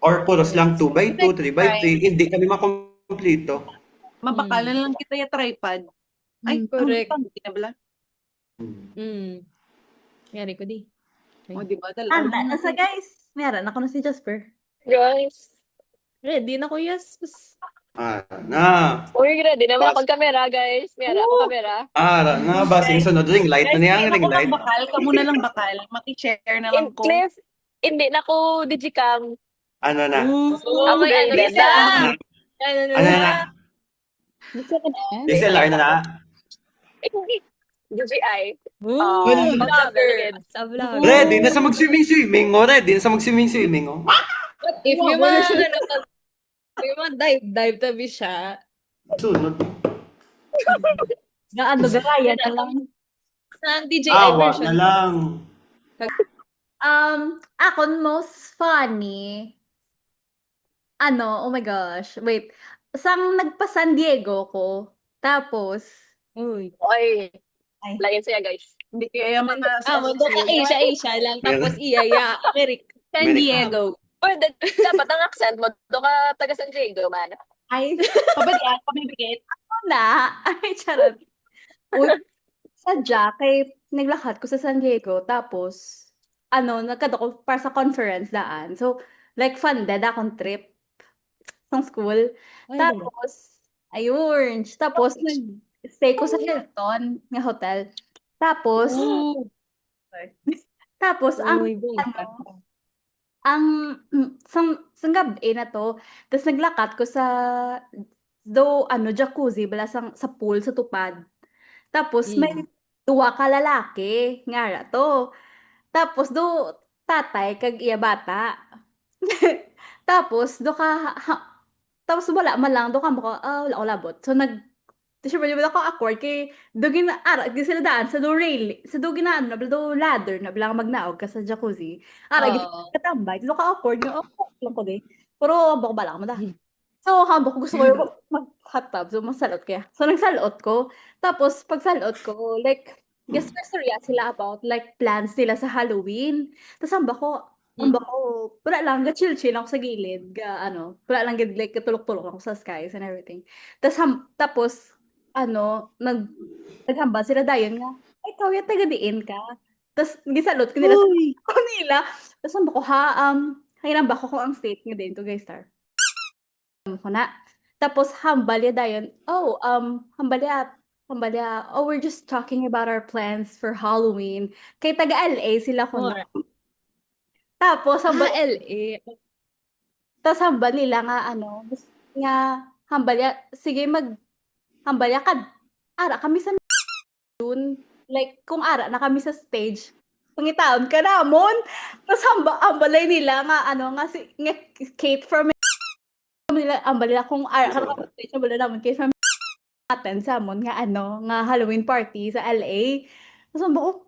Or puros lang 2x2, 3x3. Hindi kami makomplito. Mabakalan lang kita yung tripod. Ay, correct. Ang kinabla. Yari ko di. O, di ba? Handa na sa guys. Meron ako na si Jasper. Guys. Ready na ko, yes. Na. Uy, ready naman akong kamera, guys. Meron akong kamera. Na ba? Sunod ring light na niya, ring light. Bakal, kamo na lang bakal. Maki-share na lang ko. Cliff, hindi na ko digicam. Ano na? Amay ano Ganda. isa. Ano Ano na? DSLR na na? DJI. Vlogger. Sa vlog. Ready na sa mag-swimming. If may mga dive tabi siya. Sunod. Na ano, gaya na lang. Sa DJI Awa version. na lang. Ako most funny. Oh my gosh. Wait. Sang nagpa-San Diego ko. Tapos, Uy. Oy. Ay. Lain siya, guys. Hindi kaya mga Mundo ka Asia lang. Tapos iyaya. America. San Diego. Uy, dapat ang accent mo. Doon ka taga San Diego, man. ay, Pabalian, pamibigit. na. Ay, charot. Uy, sadya, kay naglakad ko sa San Diego. Tapos, nagkado ko para sa conference daan. So, like, funded akong trip sa school. Tapos, ayun. Tapos, nag-stay ko sa Hilton, nga hotel. Tapos, sang gabi na to, tapos naglakat ko sa jacuzzi bala sa pool sa tupad. Tapos may duwa ka lalaki nga ra to. Tapos tatay kag iya bata. Tapos tapos wala man lang do ka mo wala ko labot. So siyempre di ba ako awkward kay dugin na di sila daan sa do rail sa do ginaan na do ladder na bilang magnaog ka sa jacuzzi. Katambay do ka awkward nga lang ko di. Pero bako bala mo da. So hambok gusto ko yung mag-hot tub so masalot kaya. So nagsalot ko. Tapos pag salot ko like guess storya sila about like plans nila sa Halloween. Tapos hambak ko wala lang, chill ako sa gilid, wala lang, like, katulok-tulok ako sa skies and everything. Tapos, naghamba sila dayon nga, ay, ikaw yung taga-diin ka. Tapos, gisalot ko nila, tapos hamba ko, hinamba ko kung ang state nga din to, guys, star. Ko na. Tapos, hambalya dayon, hambalya, we're just talking about our plans for Halloween. Kay taga-LA sila ko na. Tapos, LA. Tapos hambal nila nga, hambalya, sige hambalya ka, ara kami sa dun, like, kung ara na kami sa stage, pangitaon ka namon, tapos hambalay nila nga, nga Kate from nila, hambal nila kung ara ka na stage, hambal naman Kate from natin sa amon, nga nga Halloween party sa LA, tapos hambal ko,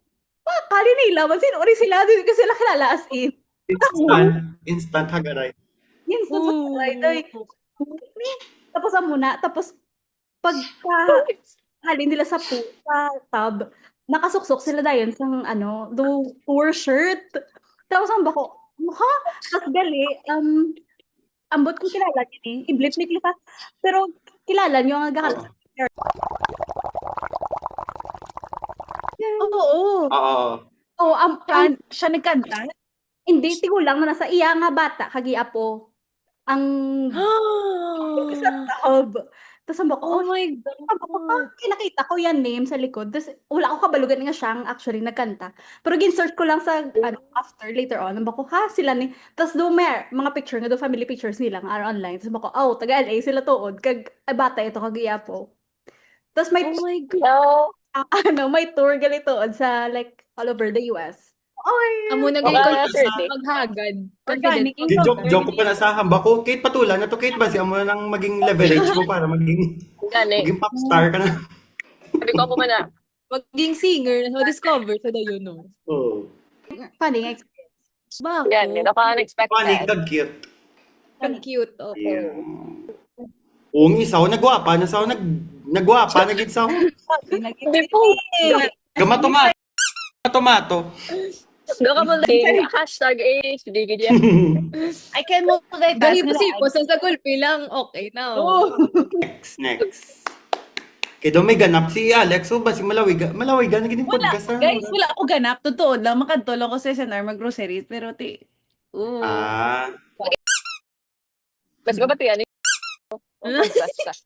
kali nila, sino rin sila, hindi ko sila kilala as in. Instant hagaray. Tapos tapos halin nila sa tub, nakasuksok sila dayon sang do tour shirt. Tapos ang bako, tapos gali, ambot ko kilala gini, iblit ni kita, pero kilala nyo nga Oo. Oo. Oh, Siya nagkanta? hindi tigulang na nasa iya nga bata kagiapo. Ang sa tahob. Tapos sabi ko, Oh oh, my sabi ko, God. kinakita ko yan name sa likod. Tapos wala ko kabalugan nga siyang actually nagkanta. Pero gin-search ko lang sa after later on. Sabi ko, ha, sila ni. Tapos do may mga picture nga do family pictures nila nga are online. Tapos sabi ko, oh, taga LA sila tuod. Kag ay, bata ito kagiapo. Tapos may Oh my God. No. may tour galito sa like all over the US. Oy, Amo na Ako ganyan pa Baka confident certain. maghagad. Organic Confident income. Joke ko pa nasahan ba ko? Kate Patula na to, Kate ba? Siya mo nang maging leverage mo para maging Gani. pop star ka na. Sabi ko na. maging singer na discover sa dayon no. Oh. funny experience. Bako. Gani. Funny Unexpected. kag cute. Ang cute. Oh. Yeah. Ung isaw nagwapa na saw nagwapa na gid saw. Hindi po. Gamatomato. Tomato. Doon ka mo lang. Hashtag age. Hindi ka dyan. I can multitask Dahil na po sa gulpi lang, okay na. Oh. Next. Kaya daw may ganap si Alex. So ba si Malawiga? Malawiga na gining Wala, podcast. guys, wala ako ganap. Totoo lang, makadtulong ko sa SNR mag-groceries. Pero Ah. Mas ba ba yan?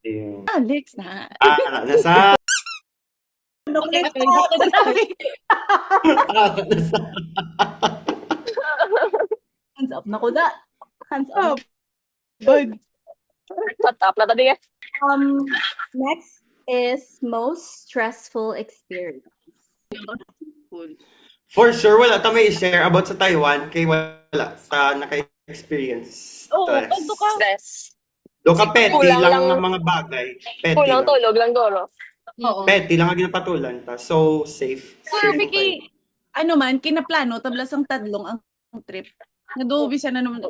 Yeah. Alex na. Nasa. Okay, Nasa. Hands up na ko da. Hands up. Bud. Tatap na tadi eh. Next is most stressful experience. For sure, wala ta may share about sa Taiwan kay wala sa naka-experience. Oo, Stress. pagdo ka. Stress. Do ka petty Kulang lang lang. ng mga bagay. Petty Kulang lang. tulog lang goro. Oo. Petty lang ang ginapatulan ta. So, safe. Sir, Safe Vicky, ano man, kinaplano, tablas ang tadlong ang trip. Nadubi siya na naman.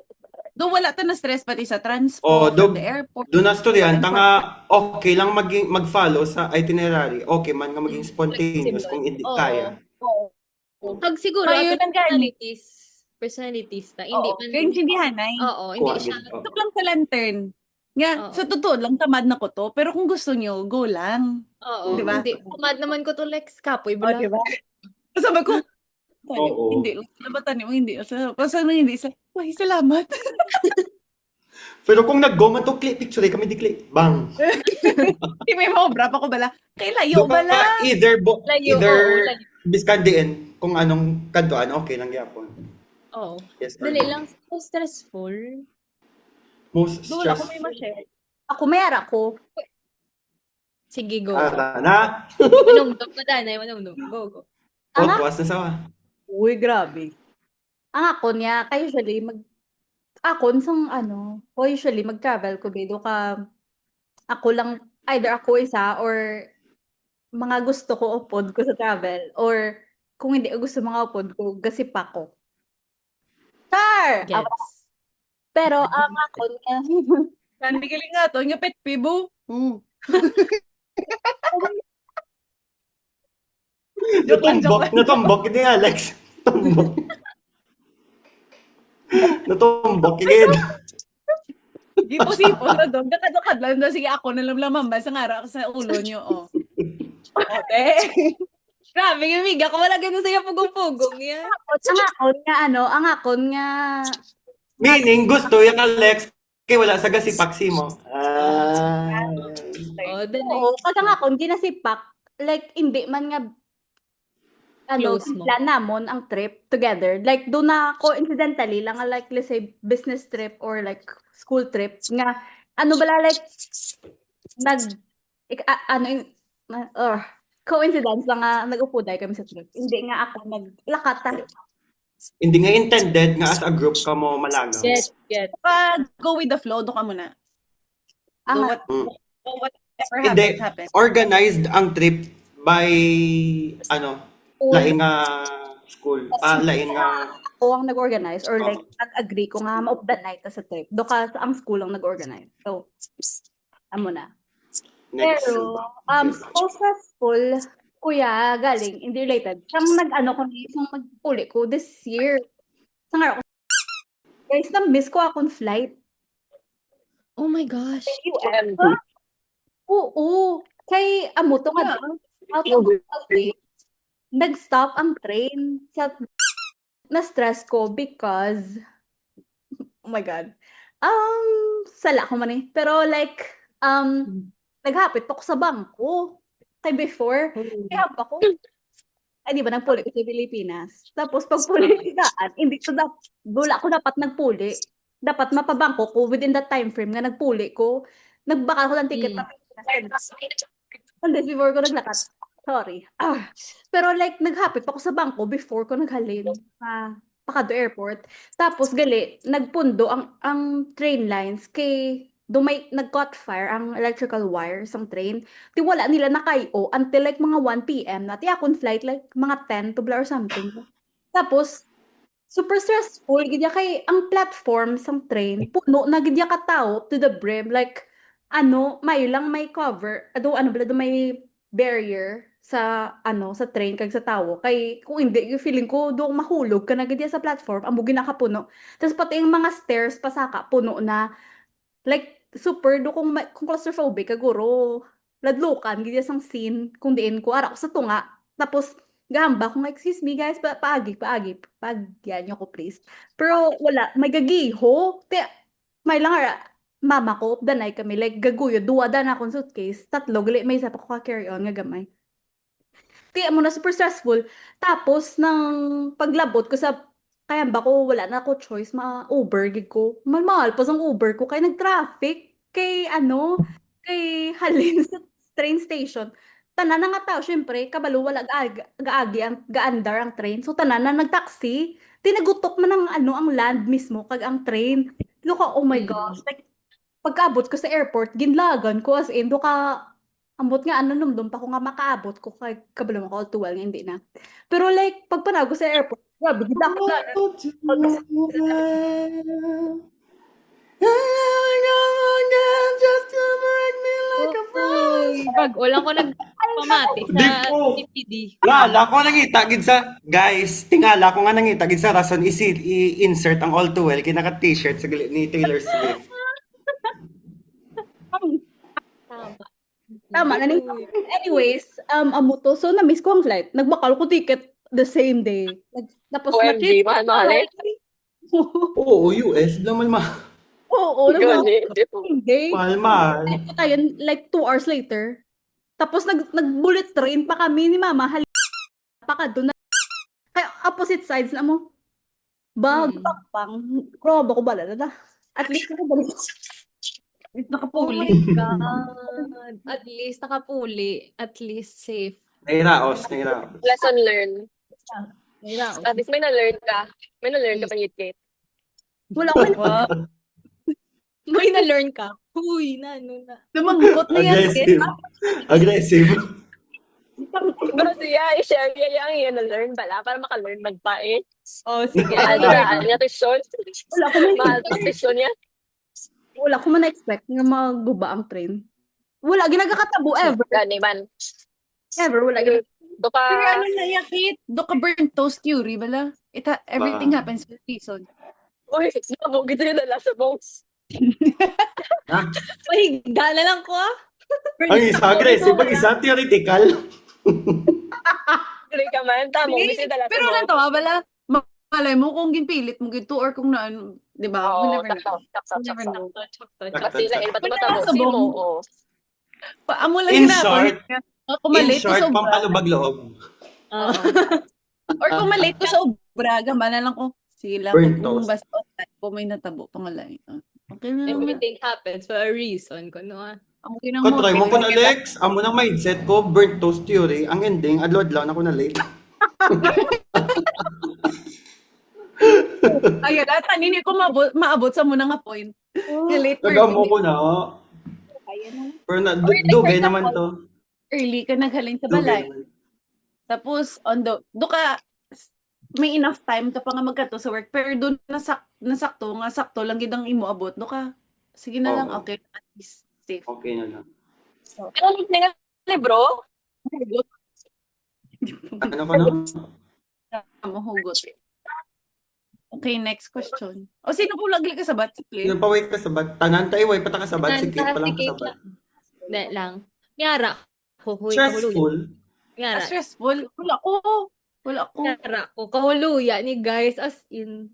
Do wala ta na stress pati sa transport, do- at the airport. Doon na estudyante nga okay lang mag-follow sa itinerary. Okay man nga maging spontaneous kung hindi Oo. kaya. Pag siguro, Kayo ato nang gani. personalities na, hindi Oo, man. kaya intindihan ay. Oo, hindi Kuha siya. din. Oo. Ito lang sa lantern. Nga, Oo. sa totoo lang, tamad na ko to. Pero kung gusto nyo, go lang. Oo, Diba? hindi. Kumad naman ko to Lex Kapoy, O, bala. diba? Sabi ko, Oo. hindi. Nabatan mo, hindi. Pasang hindi. Why, salamat. Pero kung nag-go man to, click picture kami di click. Bang. Hindi may maobra pa ko bala. Kay layo Do ka bala. either Layo, either oo, layo. biskandiin kung anong kantuan, okay lang yapon. Oo. Yes or Dali no? lang, so stressful. Most Doon ako stressful. may ma-share. Ako mayara ko. Sige, go. Na. Manumdum, madanay, manumdum. Go, go. Ang Tuwas na sawa. Uy, grabe. Ang ako niya, kayo usually ako sang usually mag-travel ko bido ka ako lang either ako isa or mga gusto ko upod ko sa travel or kung hindi ko gusto mga upod ko gasip ako. Char! Gets. Pero ang ako niya Saan galing nga to? Yung pet pibo. Joke lang, joke lang. Natumbok ni Alex. Tumbok. Natumbok gid. Ipo-sipo na doon. Nakadukad lang. Sige, ako na lang lamamba sa ngara sa ulo nyo. Oh. Ote. Grabe, yung miga ko wala ganun sa'yo pugong-pugong yan. ang akon nga Meaning gusto yung Alex kay wala sa gasipaksi mo. Oh, then oo, kasi ang akon ginasipak like hindi man nga Close mo. plan namon ang trip together. Like, doon na coincidentally lang, like, let's say, business trip or like, school trip, nga, like, coincidence lang nga, nag-upuday kami sa trip. Hindi nga ako naglakata. Hindi nga intended nga as a group ka mo malagaw. Get. Go with the flow. Doon ka muna. Ang Whatever Hindi. happens. Organized ang trip by lain nga school. Lain nga ako ang nag-organize or like, nag-agree ko nga ma-off the night sa trip. Doon ka, ang school ang nag-organize. So, amo na. next. Pero, so stressful, kuya, galing, hindi related. Siyang siyang nag-uli ko this year. Sa nga ako, guys, na-miss ko akong flight. Oh my gosh. OMG. Oo. Kay amo to nga out of the way. nag-stop ang train sa na-stress ko because oh my God. Sala ko man eh. Pero like, naghapit pa ako sa bangko. Kay before, kaya pa ko, ay di ba, nagpuli ko sa Pilipinas. Tapos pag puli daan, hindi ko wala ko dapat nagpuli. Dapat mapabangko ko within that time frame nga nagpuli ko. Nagbaka ko ng ticket pa Pilipinas. Unless before ko naglakas. Sorry. Pero like, naghapit pa ako sa bangko before ko naghalin sa Pakado Airport. Tapos gali, nagpundo ang train lines kay dumay nag-caught fire ang electrical wires ang train. Ti wala nila nakayo until like mga 1 p.m. na. Ti akong flight like mga 10 to or something. Tapos, super stressful gidya kay ang platform sang train puno na gidya ka tao to the brim like may lang may cover ano bala may barrier sa sa train kag sa tao kay kung hindi yung feeling ko do mahulog ka na gidya sa platform amo ginakapuno tapos pati yung mga stairs pasaka puno na like super do kung claustrophobic kaguro ladlukan gidya sang scene kung diin ko ara ko sa tunga tapos gahamba kung excuse me guys paagi nyo ko please pero wala may gagiho may lang ara mama ko danay kami like gaguyo duwa na akong suitcase tatlo gali may isa pa ko ka carry on nga gamay mo na super stressful tapos nang paglabot ko sa kaya ba ko wala na ako choice ma-Uber gid ko mahal pa ang Uber ko kay nag-traffic kay kay halin sa train station tanan na nga tao syempre kabalo wala gaagi ang gaandar ang train so tanan na nagtaxi tinagutok man ang land mismo kag ang train ka oh my gosh like pagkaabot ko sa airport ginlagan ko as in do ka ambot nga numdum pa ko nga makaabot ko kay kabalo mo ko all too well nga hindi na pero like pagpanaw ko sa airport grabe gid ako na Just to break me like a frost. Pag ulang ko nagpamati Di sa ko. TPD. Lala ko nangita gid sa guys, tingala ko nga nangita gid sa rason i-insert ang all too well kinaka t-shirt sa gali ni Taylor Swift. tama na ning anyways amo to so na-miss ko ang flight nagbakal ko ticket the same day tapos OMG, mahal eh. Oo, US naman Oo, Gani, di po. hindi. mahal. Ayun, like 2 hours later. Tapos nag-bullet train pa kami ni Mama. Pa ka doon. Kaya opposite sides na mo. Pang. Kroba ko bala na. At least ako balik. Nakapuli. God. At least nakapuli. At least safe. Nairaos. Lesson learned. Wala At least may na-learn ka. May na-learn ka pa yun, Kate. ko. May na-learn ka. Uy, na. Lumangkot na yan. Aggressive. Pero siya, i-share niya yung na-learn pala para maka-learn magpain. Oh, sige. Mahal niya tuition. Wala ko man Mahal tuition niya. Wala ko man expect nga maguba ang train. Wala ginagakatabo ever. Gani man. Ever wala ginag Do ka, Pero ano na yakit? Do ka burnt toast theory, bala? Everything happens for a reason. uy, nabugid yun na sa bones. Pahiga na lang ko ah. Ang isa aggressive, ang isa theoretical. Kaya ka man, tamo, kasi dala sa Pero bones. nanto, bala? Malay mo kung ginpilit mo gito or kung naan, di ba? We Oo, never know. taksak. We never know. Kasi lang, ba't Wala matabo? sa Sino? bones. Oo. Amo lang In ginagawa short, niya. Kung malate ko sa obra. pampalubag loob. Or kung malate ko sa obra, gambana lang ko. Sila, Burnt kung toast. basta kung may natabo, pangalay. Okay na. Everything happens for a reason. Kuno ah. Ang ginang Katry mo ko na Lex, amo ng mindset ko, burnt toast theory. Ang ending, adlaw-adlaw na ko na late. Ayun, at tanini ko maabot sa muna nga point. Late for Nagamo ko na. Pero dugay naman to. early ka naghalin sa balay. Tapos, do ka, may enough time ka pa nga magkato sa work. Pero doon sakto lang gid ang imo abot. Do ka, sige na lang, Oo. okay, at least safe. Okay na lang. Ano yung libro? Ano ka na? Mahugot. Okay, next question. O, sino po lagi kasabat? Si Claire? Sino pa way kasabat? Tanan tayo way pata kasabat. Si Kate pa lang kasabat. Hindi lang. Miyara. Huhuy. Stressful. Ngara. Stressful. Wala ko. Ngara ko. Kahuluya ni guys. As in.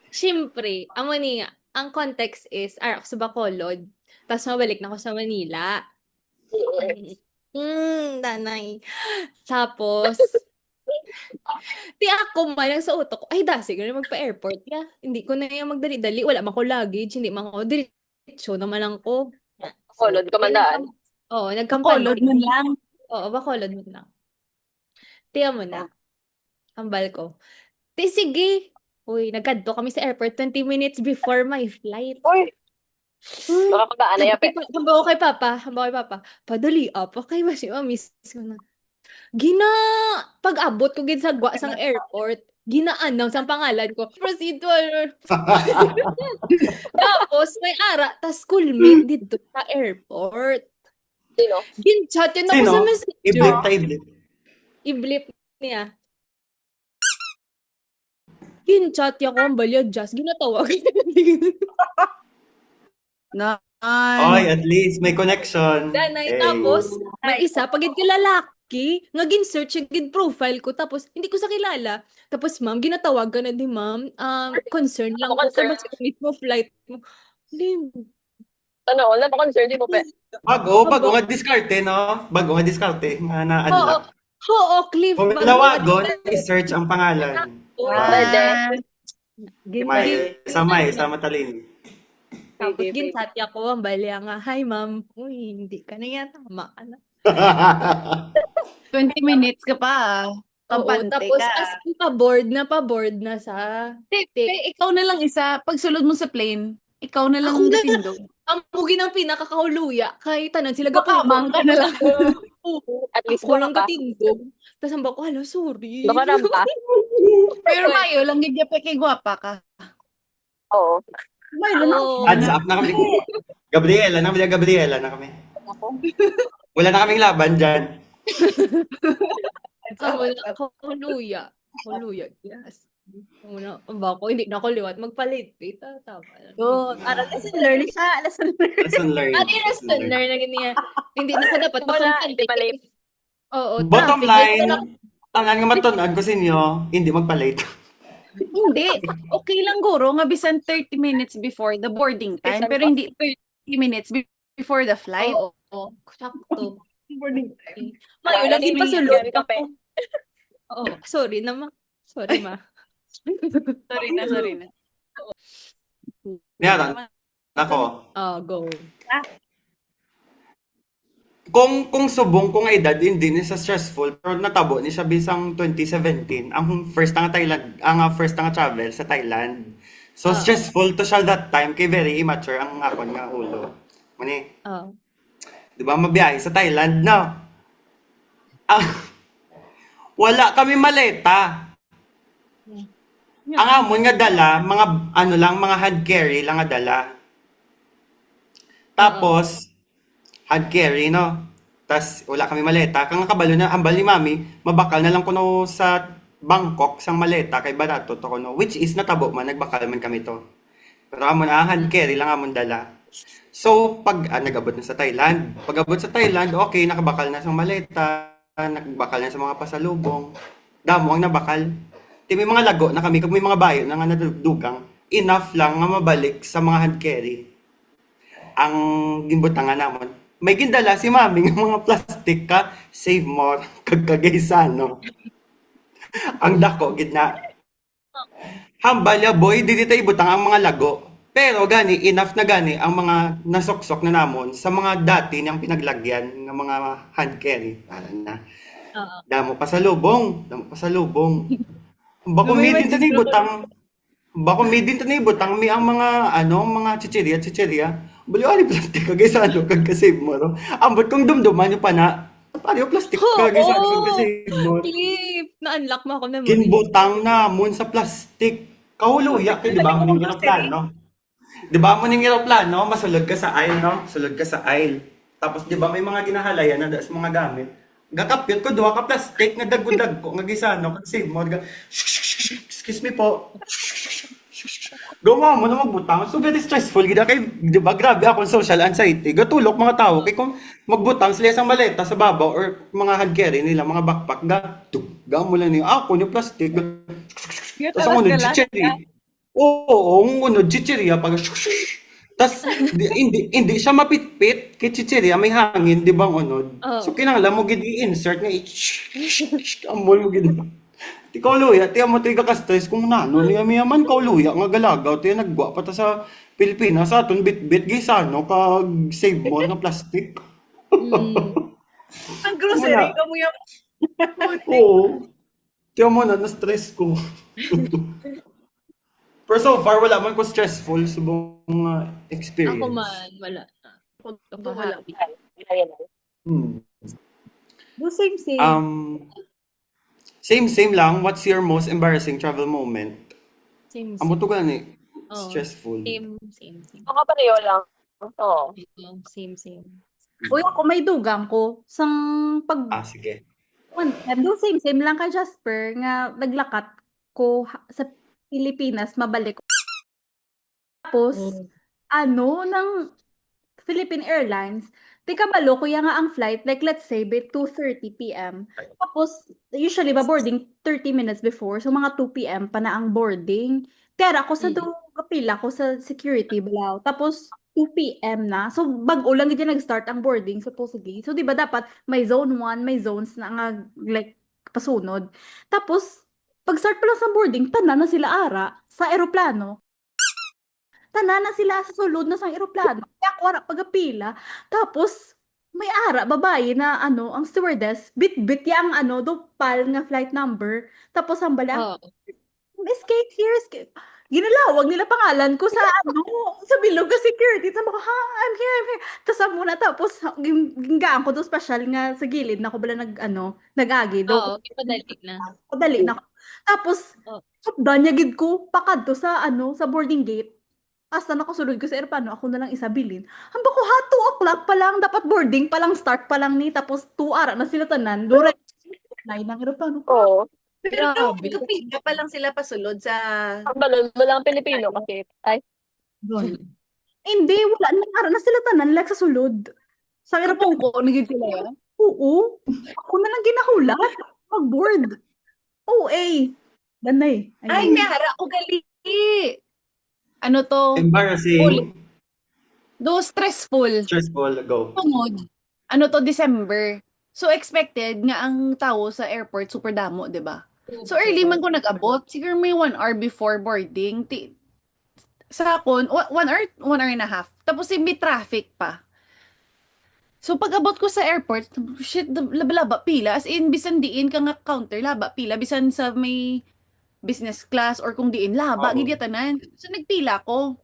Siyempre, amo ni ang context is, ako sa Bacolod. Tapos mabalik na ako sa Manila. Danay. Tapos, di ako man ang sa utok ko, ay dasi ko na magpa-airport ka. Hindi ko na yung magdali-dali. Wala man ko luggage. Hindi man ako diretso naman lang ko. Bacolod ka man daan. Oo, Bacolod nagkampanya. man lang. Oo, Bacolod man lang. Tiyan mo na. Kambal ko. Ti, sige. Uy, nagkadto kami sa airport 20 minutes before my flight. Uy! Makapagdaan na yape. Hamba ko kay Papa. Padali up. Okay ba siya? Miss ko na. Pag-abot ko gid sa sang airport, gina-announce ang pangalan ko. Proceed to Tapos may ara, tas schoolmate dito sa airport. Sino? Gin-chat yun ako Sino? sa messenger. I-blip tayo, blip. I-blip niya. Gin-chat niya ko ang balya just. Ginatawag. Oy, at least may connection. Danay. Hey. Tapos, may isa, pagid ko lalaki, nga gin-search yung gin profile ko, tapos hindi ko sa kilala. Tapos, ma'am, ginatawag ka na di, ma'am. Concern lang Ako ko concern. kasi mismo flight mo. Hindi. Ano, wala pa concern di mo, pe. Bago nga diskarte, no? Bago nga diskarte. Nga na Oo, unlock. oo, Cliff. Kung nawagon, i-search ang pangalan. Pwede. Sa matalin. Tapos, gin-chat niya ko, ang balya nga, hi, ma'am. Uy, hindi ka na yan. Tama ka na. 20 minutes ka pa. Oo, Kampante tapos, ka. as in, pa-board na sa Ikaw na lang isa. Pag sulod mo sa plane, ikaw na lang Ako na. gatindog. ang mugi ng pinakakahuluya, kay tanan sila Makamang ka na lang. Oo, At least ako lang baka pa. katindog. Tapos ang bako, hala, sorry. Baka rampa. Pero mayo lang gid ya kay gwapa ka. Oo. Mayo lang. Oo. Hands up na kami. Gabriela na kami. Wala na kaming laban dyan. Kahuluya. Kahuluya, yes. Una, ang bako, hindi na ako liwat. Magpalit. Tama. Good. Para lesson learned siya. Lesson learned. Lesson learned. At i-listener na ganyan. Hindi na ko dapat Wala, makontent. hindi pa late. Oo, Bottom traffic. line, tanan nga matunan ko sa inyo, hindi magpa-late. Hindi. Okay lang guro nga bisan 30 minutes before the boarding time, Bisan pero pa. hindi 30 minutes before the flight. Oo, sakto. Boarding time. Mayo, lagi pa sulod Gary ako. Kape. Oo, sorry na ma. Sorry ma. Sorry na. Yan, ako. Oh, go. Kung subong ko nga edad, hindi ni sa stressful, pero natabo ni siya bisang 2017, ang first nga travel sa Thailand. So Ah. stressful to siya that time, kay very immature ang akon nga ulo. Mani, Oh. di ba mabiyahe sa Thailand, no? Wala kami maleta. Ang amon nga dala, mga hand carry lang nga dala. Tapos, hand carry, no? Tas wala kami maleta. Kang kabalo na, ambal ni mami, mabakal na lang kuno sa Bangkok, sang maleta, kay barato to kuno. Which is, natabo man, nagbakal man kami to. Pero amon hand carry lang amon dala. So, nag-abot na sa Thailand. Pag-abot sa Thailand, okay, nakabakal na sa maleta, nagbakal na sa mga pasalubong. Damo ang nabakal. Di may mga lago na kami, kung may mga bayo na nga nadugang, enough lang nga mabalik sa mga hand carry. Ang gimbutangan namon. May gindala si mami ng mga plastic ka, save more, kagkagaysano. Ang dako, gitna. Hambalya boy, di tayo ibutang ang mga lago. Pero gani, enough na gani ang mga nasoksok na namon sa mga dati niyang pinaglagyan ng mga hand carry. Para na. Oo. Damo pa sa lubong. Bako may din tanay butang. May ang mga chichirya. Bali ani plastic kagay sa kagka-save mo ro. Ambot kong dumduman yung pana. Paano yung plastic kagay sa kagka-save mo. Cliff, na-unlock mo ako memory. Ginbutang na mun sa plastic. Kahuluya, di ba mo ning eroplano? Di ba mo ning eroplano, masulod ka sa aisle, no? Sulod ka sa aisle. Tapos di ba may mga ginahalayan na sa mga gamit. Gakapyot ko duha ka plastic nga dagdag ko nga gisano kasi mo excuse me po. Gawa mo na magbutang. So very stressful gid kay di ba grabe akong social anxiety. Gatulok mga tao kay kung magbutang sila sa maleta sa babaw or mga hand carry nila mga backpack ga mo lang niya ako ni plastic. Tapos ang unod chichiri. Oo, ang unod chichiri pag tas hindi siya mapitpit kay chichiri may hangin di ba ang unod. So kinahanglan mo gid i-insert nga amol mo gid. Ti kauluya, ti amo ti ka-stress kung nano niya miyaman kauluya nga galagaw ti nagwa pa ta sa Pilipinas sa aton bit-bit gisano kag save mo nga plastic. Ang grocery Wala. ka mo yung Oo. Ti amo na stress ko. Pero so far wala man ko stressful subong experience. Ako man, wala. Ako wala. Hmm. Do same. Same lang. What's your most embarrassing travel moment? Same. Amo to gani. Oh. Stressful. Same. Ako pareho lang. Oo. Same. Uy, ako may dugang ko. Sang pag Sige. one time, do same lang kay Jasper nga naglakat ko sa Pilipinas, mabalik ko. Tapos, ng Philippine Airlines, di kabalo, kuya nga ang flight, like let's say, by 2:30 p.m. Tapos, usually ba boarding 30 minutes before, so mga 2 p.m. pa na ang boarding. Kaya ako sa kapila ko sa security balaw. Tapos, 2 p.m. na. So, bago lang hindi nag-start ang boarding, supposedly. So, di ba dapat may zone 1, may zones na nga, like, pasunod. Tapos, pag-start pa lang sa boarding, tanan na sila ara sa eroplano. Tanan na sila sa sulod na sang eroplano. Kaya ako ara pagapila. Tapos, may ara, babae na ang stewardess, bit-bit yang dupal nga flight number. Tapos ang bala, escape here, escape. Ginalawag nila pangalan ko sa sa bilog ka security. Sabi ko, ha, I'm here. Tapos muna, tapos gingaan ko doon special nga sa gilid na ako bala nag-agi. Oo, ipadali na. Padali na ako. Tapos, danyagid ko, pakadto sa sa boarding gate. Hasta nakasulod ko sa airplano, ako na lang isabilin. Hamba ko, 2 o'clock pa lang, dapat boarding pa lang, start pa lang ni, tapos 2 ara na sila tanan. Duray, nai ng airplano. Oo. Pero Grabe. kapila pa lang sila pasulod sa Ang balon mo lang Pilipino kasi. Ay, Hindi, wala na, ara na sila tanan, like sa sulod. Sa airplano kapungko, naging sila yun. oo. Ako na lang ginahulat. Mag-board. OA. Danay. Ay, nahara ko gali. Ano to? Embarrassing. Do stressful. Stressful. Go. Tungod. Ano to, December. So expected nga ang tao sa airport super damo, 'di ba? So early man ko nag-abot, siguro may 1 hour before boarding. Sa akon, 1 hour, 1 hour and a half. Tapos may traffic pa. So pag abot ko sa airport, shit, laba pila. As in, bisan diin ka nga counter, laba pila. Bisan sa may business class or kung diin, laba, Oo. gid tanan. So nagpila ko.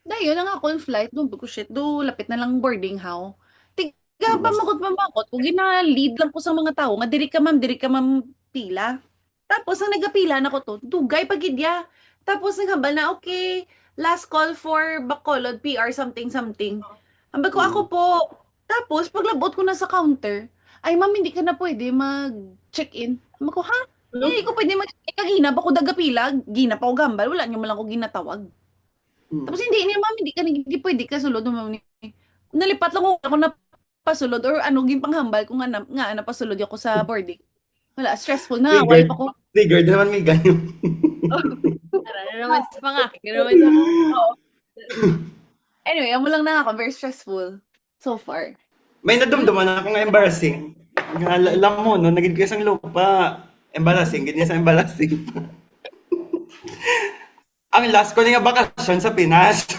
Dayon ang akong flight, doon ko shit, lapit na lang boarding how. Tiga pamakot. Kung gina-lead lang ko sa mga tao, nga diri ka ma'am pila. Tapos ang nagapila na ko to, dugay pagidya. Tapos naghambal na, okay, last call for Bacolod PR something. Hambal ko, ako po. Tapos paglabot ko na sa counter, ay ma'am, hindi ka na pwede mag-check-in. Hambal ko, ha? Hindi ko pwede mag-check-in. Kagina ba ko dagapila? Gina pa ko gambal. Wala niyo malang ko ginatawag. Tapos hindi niya, ma'am, hindi pwede ka sulod. Nalipat lang ako na pasulod or ginpanghambal ko nga napasulod ako sa boarding. Wala, stressful na. Wala pa ko. Triggered naman may ganyan. Tara na naman sa pangaki. Naman sa Anyway, amo lang na ako. Very stressful. So far. May nadumduman ako nga embarrassing. Alam mo, no, naging ko isang lupa. Embarrassing, ganyan sa embarrassing. Ang last ko na nga bakasyon sa Pinas.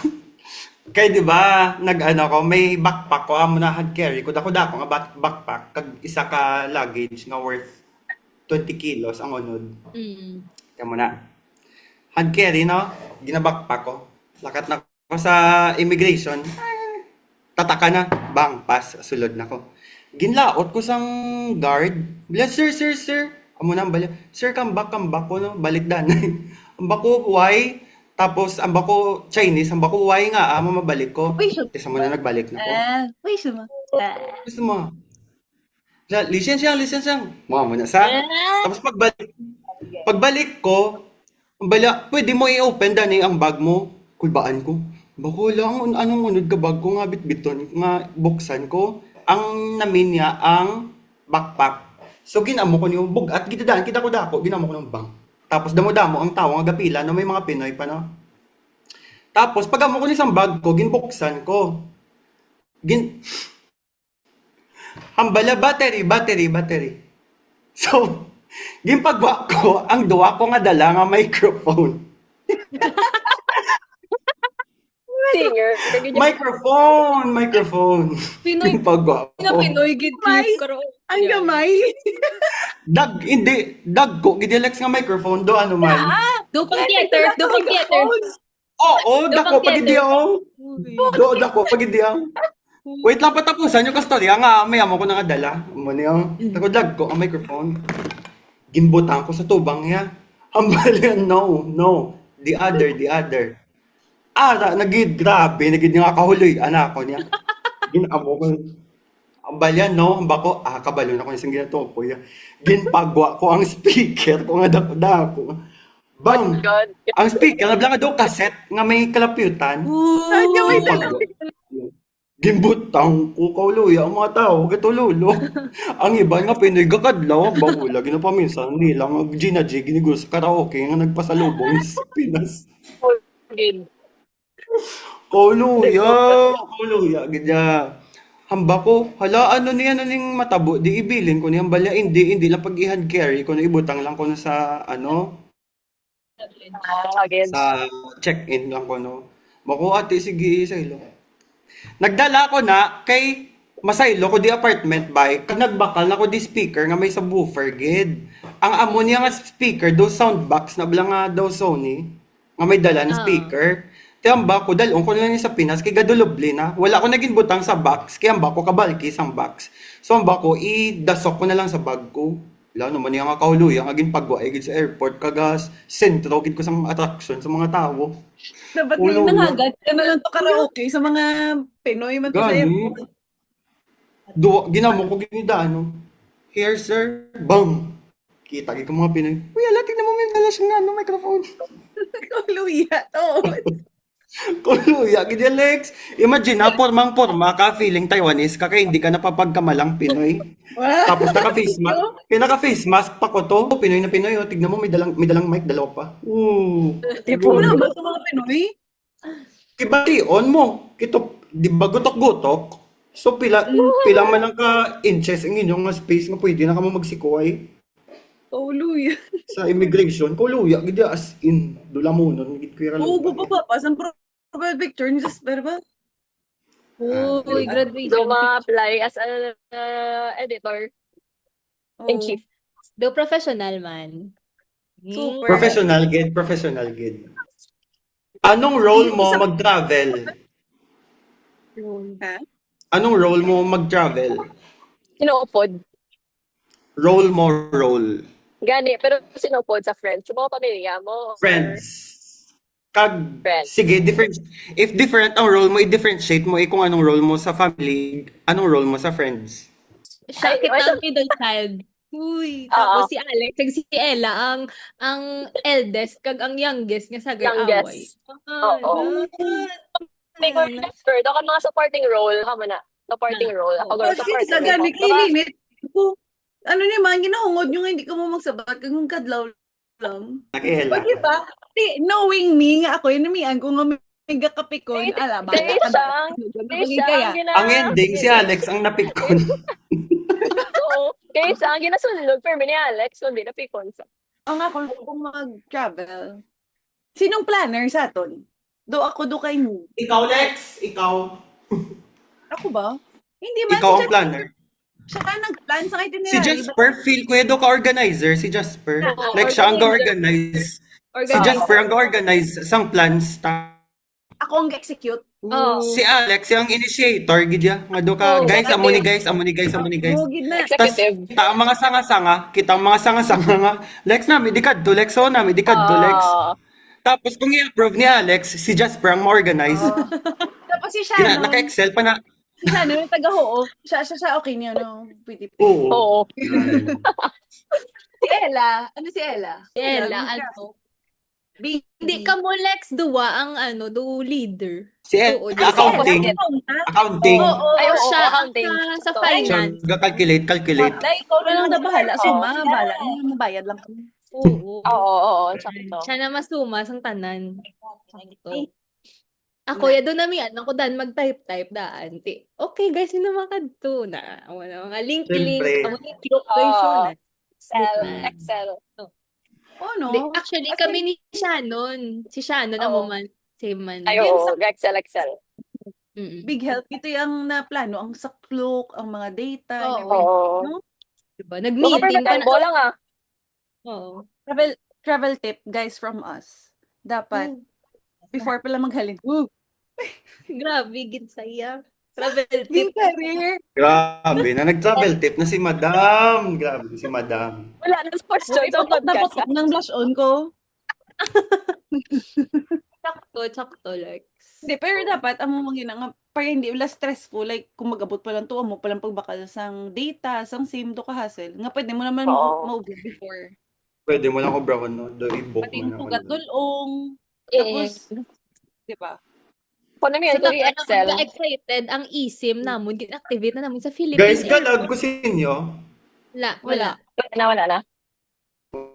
Kaya di ba, may backpack ko, amo na hand carry ko. Dako nga backpack, kag isa ka luggage nga worth 20 kilos ang unod. Kaya mo na. Hand carry, no? Ginabackpack ko. Lakat na ko sa immigration. Tataka na. Bang, pass. Sulod na ko. Ginlaot ko sang guard. Bila, sir. Amo na ang bala. Sir, come back ko, no? Balik danay. Ang bako, why? Tapos, ang bako, Chinese. Ang bako, why nga? Amo mabalik ko. Kasi mo na nagbalik na ko. Gusto mo? Lisensya. Mga mo na sa. Tapos pagbalik ko, Bala, pwede mo i-open dani ang bag mo. Kulbaan ko. Bako lang, anong unod ka bag ko nga bitbiton nga buksan ko. Ang namin niya ang backpack. So ginamo ko niyo bugat gitadaan kita ko dako, ginamo ko ng bang. Tapos damo-damo ang tawo nga gapila na may mga Pinoy pa na. Tapos pagamo ko ni isang bag ko, ginbuksan ko. Gin Hambala battery. So, ginpagwa ko ang duwa ko nga dala nga microphone. Singer. Microphone. Pinoy, Ginpagwa nga ko. Pinoy, gid May, karoon. ang gamay. Dag ko, gidelex nga microphone do ano man. Dupang theater, dupang theater. Oo, dako Dupang pag hindi theater. ako. Dako pag hindi ako. Wait lang patapusan yung kastorya nga, may amo ko na nga dala. Amo niya. Tako dag ko ang microphone. Ginbutang ko sa tubang niya. Hambal no. The other. Grabe, nagid nga kahuloy, anak ko niya. Ginamo ko. Ang balyan, no? Ang bako, kabalo na ko isang ginagawa ko yan. Ginpagwa ko ang speaker ko nga dako. Bang! God. Ang speaker, nablang nga daw cassette nga may kalapyutan. Ang gamay Ginpagwa. talaga. Gimbutang ko kauluya ang mga tao, gatululo. Ang iba nga Pinoy gakadlaw, bawula, ginapaminsan nila nga Gina G, ginigulo sa karaoke nga nagpasalubong sa Pinas. Good. Kauluya, ganyan. Hamba ko, hala, ano niya ning matabo, di ibilin ko niyang balya, hindi lang pag i-hand carry ko, ibutang lang ko na sa, Again. sa check-in lang ko, no. Bako, ate, sige, saylo. Nagdala ko na kay masaylo ko di apartment bay, kag nagbakal na ko di speaker nga may subwoofer, gid. Ang amo niya nga speaker, do soundbox na bala nga daw Sony, nga may dala na speaker. Tiyamba ko, dalon ko na lang sa Pinas, kay gadulobli na. Wala ko naging butang sa box, kaya amba ko kabalki sang box. So amba ko, idasok ko na lang sa bag ko. Wala naman niya nga kahuluyan, agin pagwaay gid sa airport, kagas, sentro, gid ko sa attraction sa mga tao. Dapat Ulo ngayon na. nangagat ka na lang to karaoke sa mga Pinoy man to sa Gani. airport. Ginamo ko ginidaan, no? Here, sir. Bang! Kita ko mga Pinoy. Uy, ala, tignan mo may dala siyang microphone. Luya. Oo. Kuluya, gid Alex. Imagine na, pormang-porma ka, feeling Taiwanese ka, kaya hindi ka napapagkamalang Pinoy. Wow. Tapos naka-face mask. Kaya naka-face mask pa ko to. Pinoy na Pinoy, oh. Tignan mo, may dalang mic, dalawa pa. Tipo na ba sa mga Pinoy? Kibation mo. Kito, di ba gutok-gutok? So, pila man lang ka inches ang inyong nga space nga pwede na ka mo magsikuay Oh, luya. sa immigration. Kuluya, gid as in, dula mo nun, gid kuya Oo, baba pa. Saan profile picture ni Jasper ba? Uy, graduate. So, ma-apply as an editor in chief. Do professional man. Super. Professional gid. Anong role mo mag-travel? Ha? Anong role mo mag-travel? Sinupod. Role. Gani, pero sinupod sa friends. Sa mga pamilya mo. or- Friends. Kag, Friends. sige, if different ang role mo, i-differentiate mo kung anong role mo sa family, anong role mo sa friends. Siya Ay, kitang middle child. Uy, tapos si Alex, kag si Ella, ang eldest, kag ang youngest nga sa away. Youngest. Oo. May Jasper, doon ka mga supporting role. Ka mo na. Supporting role. Ako gano'n Kasi supporting sa gani role. kay limit. Ano naman, ginahungod nyo nga hindi ka mo magsabat kung kadlaw lang. Nakiela. Pag iba, knowing me nga ako, inamian ko nga may gakapikon, ala ba? Kaya siyang, Kaya, Ang ending, si Alex ang napikon. Oo. Kaya siya, ang ginasunod for me ni Alex, kundi napikon sa. ang ako kung mag-travel. Sinong planner sa aton? Do ako do kay mo. Ikaw, Lex. Ikaw. Ako ba? Hindi man Ikaw si ang planner. Siya nag-plan sa itinerary. Si Jasper, feel ko do ka-organizer. Si Jasper. Oo, Like siya ang organizer. ga-organize. Si Jasper ang ga-organize sang plans. Ako ang execute. Oh. Si Alex, yung initiator, gidya. Nga do ka, Oh, guys, executive. amuni guys. Hugid na. Tas, Executive. ang mga sanga-sanga, kita ang mga sanga-sanga nga. Lex namin, dikad to, Lex, oh namin, dikad to, Lex. Tapos kung i-approve ni Alex, si Jasper ang ma-organize. Tapos si Shannon. Naka-excel pa na. Si Shannon yung taga-hoo. Siya okay niya, no? Pwede. Oo. Oo. Si Ella. Ano si Ella? Si Ella, ano? Hindi ka mo Lex duwa ang do leader. Si Oo, Ed, di ba? accounting. Accounting. Oo, Ay, oo, siya accounting. sa Totoo. Siya finance. calculate. Dahil ikaw na lang na bahala. Oo. Suma, bahala. Mabayad lang kami. Oo. Oo, sakto. Siya na masuma sang tanan. Sakto. Ako ya doon nami ako dan mag-type daan. Okay guys, sino makadto na. Mga link. Siyempre. Amo i-click guys Oo. na. Excel. Oh, no? Hindi, actually kami ni Shannon. Si Shannon Oo. amo man. Same man. Ay, oo. Excel. Mm-mm. Big help. Ito yung naplano, ang saklok, ang mga data, and Oo. everything. Oo. No? Diba? Baka Nag-meeting pa perfect lang ah. Oo. Travel tip, guys, from us. Dapat, before pala maghalin. Grabe, gid saya. Travel Yung tip. career. Grabe, na nag-travel tip na si Madam. Grabe, si Madam. Wala na question sa Ipatok na podcast. patok ng blush on ko. Sakto, Lex. Hindi, pero dapat, ang mga nga, para hindi wala stressful, like, kung mag-abot pa lang to, mo palang pagbakal sang data, sang SIM, to ka hassle. Nga, pwede mo naman Oo. ma-over before. Pwede mo lang obrahon, no? Do i-book Pati mo yung na. tugat dulong. Eh, Tapos, di ba? kung namin yan, kung Excel. excited ang eSIM namon, gin-activate na namin sa Philippines. Guys, galag ko sa inyo. Wala. Wala na.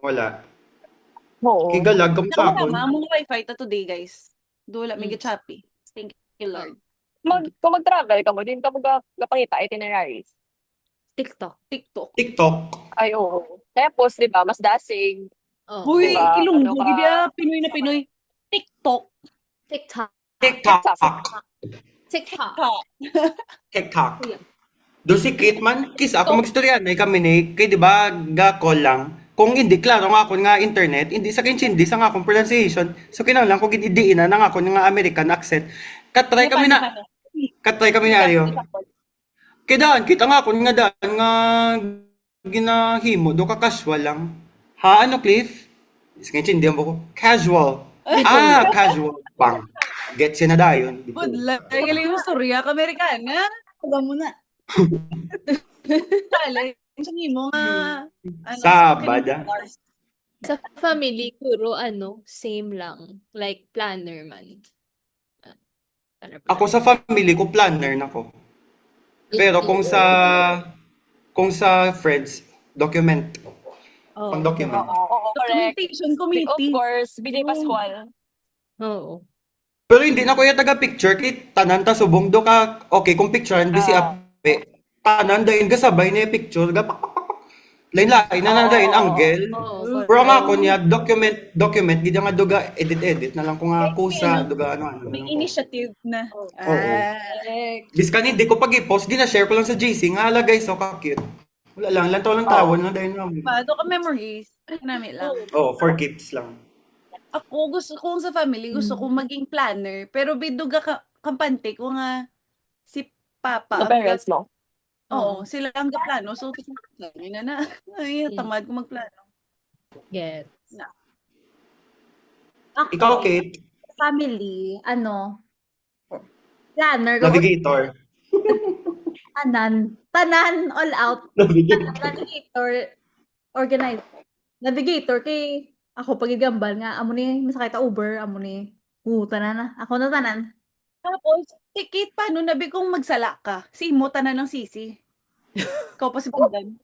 Wala. Oo. Kigalag kam sa akon. Nakakama, mong wifi ta today, guys. Dula, may Choppy. Thank you, Lord. Kung mag-travel ka mo, din ka magpangita itinerary. TikTok. TikTok. Ay, oo. Tapos, di ba, mas dasig. Oh. Uy, Diba? kilunggo, Ano ka? gid ya, Pinoy na Pinoy. TikTok. TikTok. TikTok. TikTok. TikTok. Do si Kate man, kis ako magstorya na kami ni, kay di ba, ga-call lang. Kung hindi klaro nga ako nga internet, hindi sa hindi sa nga akong pronunciation. So kinahanglan ko gid idiin na nga ako nga American accent. Katry kami ni Ario. Kaya kita nga ako nga daan nga ginahimo, do ka casual lang. Ha, ano Cliff? Sa hindi mo ko. Casual. Casual. Bang. Get siya na dayon. Good luck. Ay, galing mo storya ka, Amerikana. Taga mo na. Kala, yung mo nga, Sabada. Sa family, puro same lang. Like, planner man. Ako sa family ko, planner na ko. Pero kung sa friends, document. Oh. Pang document. Oo, correct. documentation Of committee. course, BJ Pascual. Oo. Pero hindi na ko yung taga-picture, kay tanan ta subong do ka, okay, kung picturean, di si Ape, tanan dahin ka sabay na yung picture, lain-lain na dahin angle. Oo. Pero nga ako niya, document, gid nga duga, edit na lang ko nga kusa, duga ano. May initiative na. Correct. Biskan hindi ko pag i-post, gina-share ko lang sa GC, nga hala guys, so ka-cute. Wala lang, lantaw lang tawon na dahin namin. Paano ka memories? Namin lang. Oh, for keeps lang. Ako, gusto ko sa family, gusto ko maging planner. Pero biduga kampante ko nga si Papa. The parents mo. Oo, sila ang plano. So, yun na. Ay, tamad ko magplano. Get. Ako, Ikaw, Kate, family, planner. navigator. Tanan, all out. Navigator. Navigator, organizer. Navigator, kay ako pagigambal nga, amo ni, masakay ta Uber, amo ni, tanan na. Ako na tanan. Tapos, Kate, paano nabi kong magsala ka? Si Imo, tanan ng sisi. Ikaw pa si Pundan.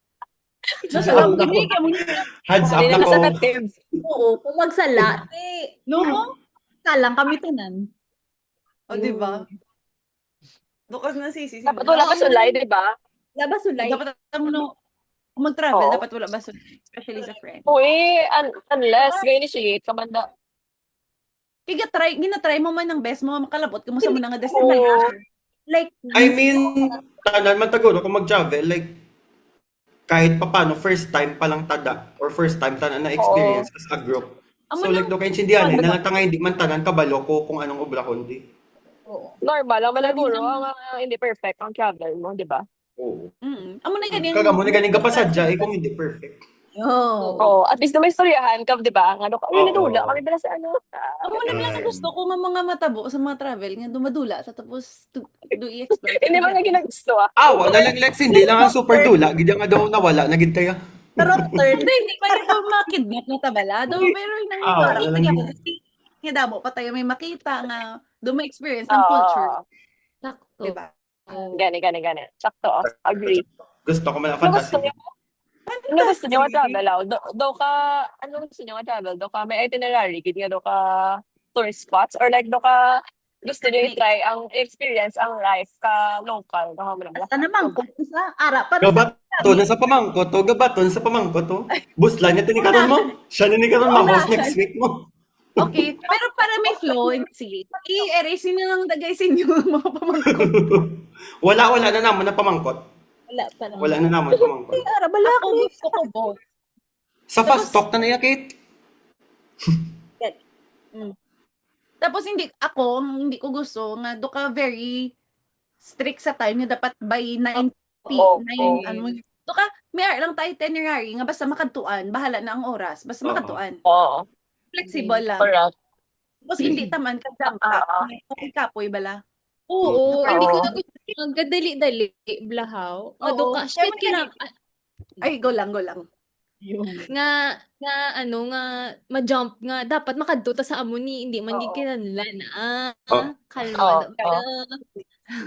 Nasa lang, binigyan mo niya. Hands up Hindi na na ko. representative. Oo, kung magsala, No? salang kami tanan. O, di ba? Bukas na sisi. Dapat wala pa sulay, di ba? Labas ulay. Dapat kung mag-travel, Oo. dapat wala ba especially sa friend. Uy, unless ga-initiate ka man da. Gina-try mo man ng best mo, makalabot ka mo sa mga destination. Like, I mean, tanan man taguro kung mag-travel, like, kahit pa paano, first time pa lang tada, or first time tanan na experience as a group. So, like, do kayo intindihan, na lang tanga hindi man tanan kabalo ko kung anong obra kundi. Normal lang malaguro ang hindi perfect ang travel mo, di ba? Oo. Amo na ganyan. Kagamo na ganing kapasadya, kung hindi perfect. Oo, at least na may istoryahan ka, di ba? Ano ka, Oo. nadula kami pala sa ano. Amo na lang gusto ko nga mga matabo sa mga travel nga dumadula sa tapos do i-explore. Hindi man nga ginagusto ah. Awa na lang Lex, hindi lang ang super dula, gid nga daw nawala, nagid tayo. Hindi pa rin ako makidnap na tabalado. Pero nang wala nakita lang niya yun. ako, kasi hidabo pa tayo may makita nga doon may experience ng culture. Sakto. Diba? Gani. Sakto. Agree. Gusto ko man ang Ano gusto fantasy. niyo? Ano gusto niyo nga travel? Daw ka, ano gusto niyo nga travel? Daw ka may itinerary, gid nga daw ka tourist spots? Or like daw ka gusto niyo i-try ang experience, ang life ka local? Daw ka mo lang. Basta naman kung sa ara para sa Gabaton sa pamangko to. Gabaton sa pamangko to. Buslan niya tinikaron mo. Siya ninikaron mo. Host next week mo. Okay, pero para may flow, sige. I-erase nyo lang dagay sa inyo mga pamangkot. Wala na namon na pamangkot. wala pa naman. Wala na namon pamangkot. Ara bala Ako gusto ko both. Sa fast talk na niya, Kate. Tapos hindi ko gusto nga do ka very strict sa time nga dapat by 9 Oo. 9 ano do ka may lang tayo itinerary nga basta makadtuan, bahala na ang oras, basta Oo. makadtuan. Oo. Flexible lang. Correct. Tapos hindi taman ka jump ka. Oo. May kapoy bala. Oo, hindi ko Oo. na gusto magdali-dali, blahaw. Nga Oo. do ka, shit, Kaya Ay, go lang. nga ma-jump nga dapat makadto ta sa amo ni hindi man Oo. gikinahanglan Oo. kalma Oo. na pala.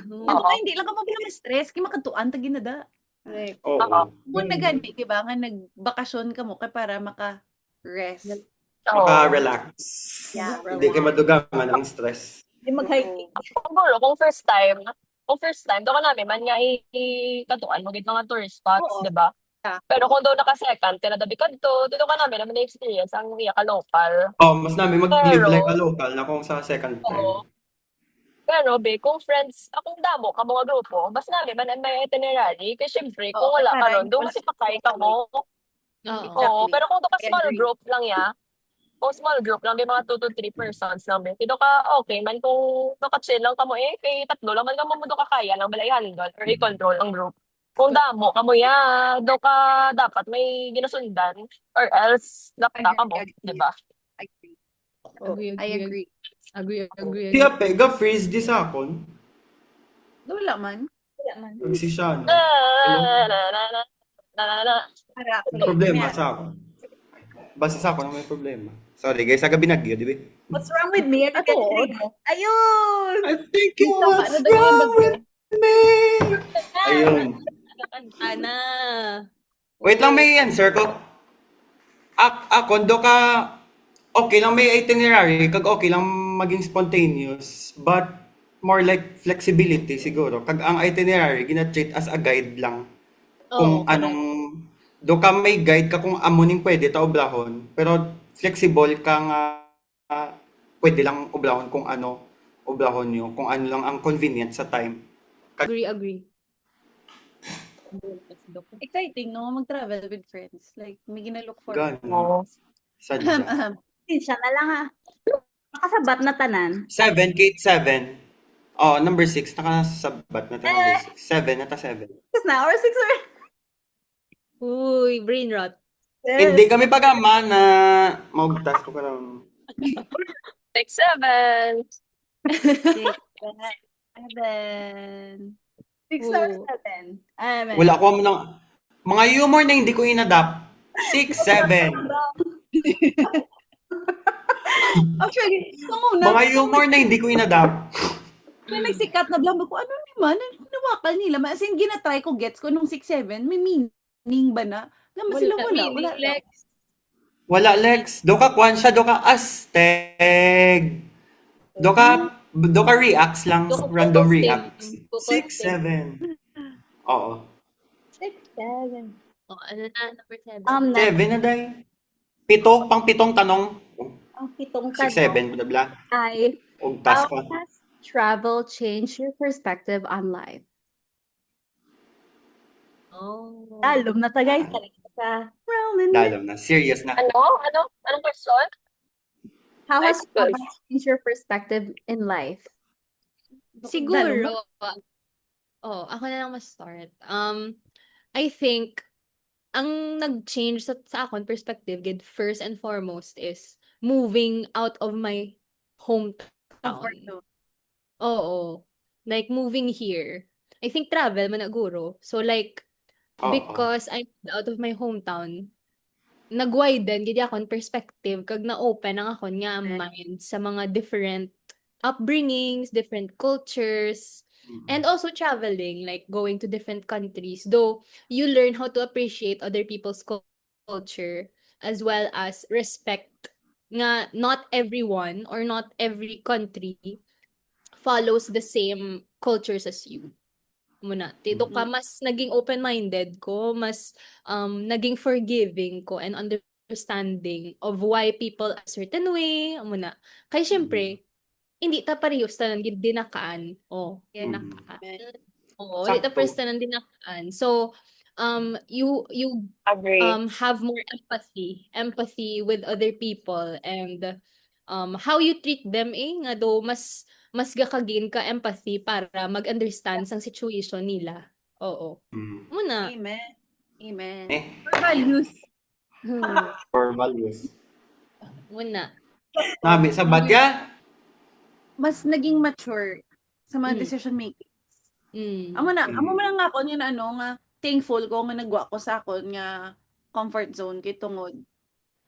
Nga do ka hindi lang ka mabila stress kay makadtuan ta ginada. Oo. Kung nagani di ba nga nagbakasyon ka mo kay para maka-rest. Oo. Maka-relax. Yeah, Hindi kayo madugangan ng stress. Di mag-hiking. Siguro, kung first time, doon ka namin, man nga ikatuan mo, git mga tourist spots, Oo. di ba? Yeah. Pero kung doon naka-second, tinadabi ka dito ka namin, namin na-experience ang iya ka local. Mas namin mag-live Pero- like a local na kung sa second time. Oo. Pero, kung friends, akong damo ka mga grupo, mas namin, man may itinerary, kasi syempre, kung Oo, wala ka para ron, doon wala kasi pakay ka mo. Oo. Oo, pero kung doon ka I small agree. group lang kung small group lang, may mga 2 to 3 persons lang, dito ka, okay, man kung naka-chill lang ka mo, kay tatlo lang, man ka mo do ka kaya lang balayanin doon, or i-control ang group. Kung damo ka mo do ka dapat may ginusundan, or else, napta ka mo, Agree. di ba? I agree. Agree. Kaya pega freeze di sa akon. Wala man. Wala man. Si Shano. Na. Para May problema sa akon. Basta sa akon may problema. Sorry guys, aga binagyo, di ba? What's wrong with me? Ako, Ayun! I think it Tama, was ano daw yung wrong bagyo? with me. Ayun. Ana. Wait lang, may answer ko. Ako, do ka, okay lang may itinerary, kag okay lang maging spontaneous, but more like flexibility siguro. Kag ang itinerary, gina-treat as a guide lang. Kung Oo, anong, do ka may guide ka kung amuning pwede ta oblahon, pero flexible ka nga, pwede lang oblahon kung ano oblahon nyo, kung ano lang ang convenient sa time. Agree. exciting, no? Mag-travel with friends. Like, may ginalook forward. Gano'n. Oo. Sadya. Siya na lang ha. Nakasabat na tanan. 7, Kate, 7. Oh, number 6. Nakasabat na tayo number 6. 7 na ta 7. 6 na or 6 or... Uy, brain rot. Hindi kami pagama na maugtas ko karon. 6, 7. 7. 6 or 7. Amen. Wala ko mo ng mga humor na hindi ko inadapt. 6, 7. Actually, muna. Mga humor na hindi ko inadapt. May nagsikat na blang ko, ano naman, nawakal nila. As in, ginatry ko, gets ko nung 6-7, may meaning ba na? Naman sila wala. Lex. Wala, Lex. Do ka kwan siya, do ka asteg. Do ka reacts lang, Do ka random posting. reacts. Posting. 6, 7. Oo. 6, 7. Oh, ano na, number 7. 7 na day. 7, pang 7 tanong. Ang pitong 6, 7, bla bla. ay, Ugtas how pa. has travel changed your perspective on life? Oh. Talom na ta guys. Sa Roman. Lalo na. Serious na. Anong question? How has Next question. travel changed your perspective in life? Siguro, ako na lang mas-start. I think, ang nag-change sa akong perspective, first and foremost, is moving out of my hometown. Oo. Like, moving here. I think travel man naguro. So, like, Oo. because I'm out of my hometown, nag-widen gid akong perspective kag na-open ang akon nga mind sa mga different upbringings, different cultures, and also traveling, like going to different countries. Though you learn how to appreciate other people's culture as well as respect nga not everyone or not every country follows the same cultures as you. Muna, tito ka mas naging open-minded ko, mas naging forgiving ko and understanding of why people a certain way, muna. Kaya syempre, hindi ta parehas tanan gid dinakaan. Oh, dinakaan. Oo, hindi ta Sakto. parehas tanan dinakaan. So, you Agree. have more empathy with other people and how you treat them nga do mas gakagain ka empathy para mag-understand sang situation nila. Oo. Muna. Amen. Amen. Eh, For values. for values. Muna. Nami sa batya? Mas naging mature sa mga Mm. decision making. Mm. Amo man lang ako yun nga thankful ko nga nagwa ko sa akon nga comfort zone kay tungod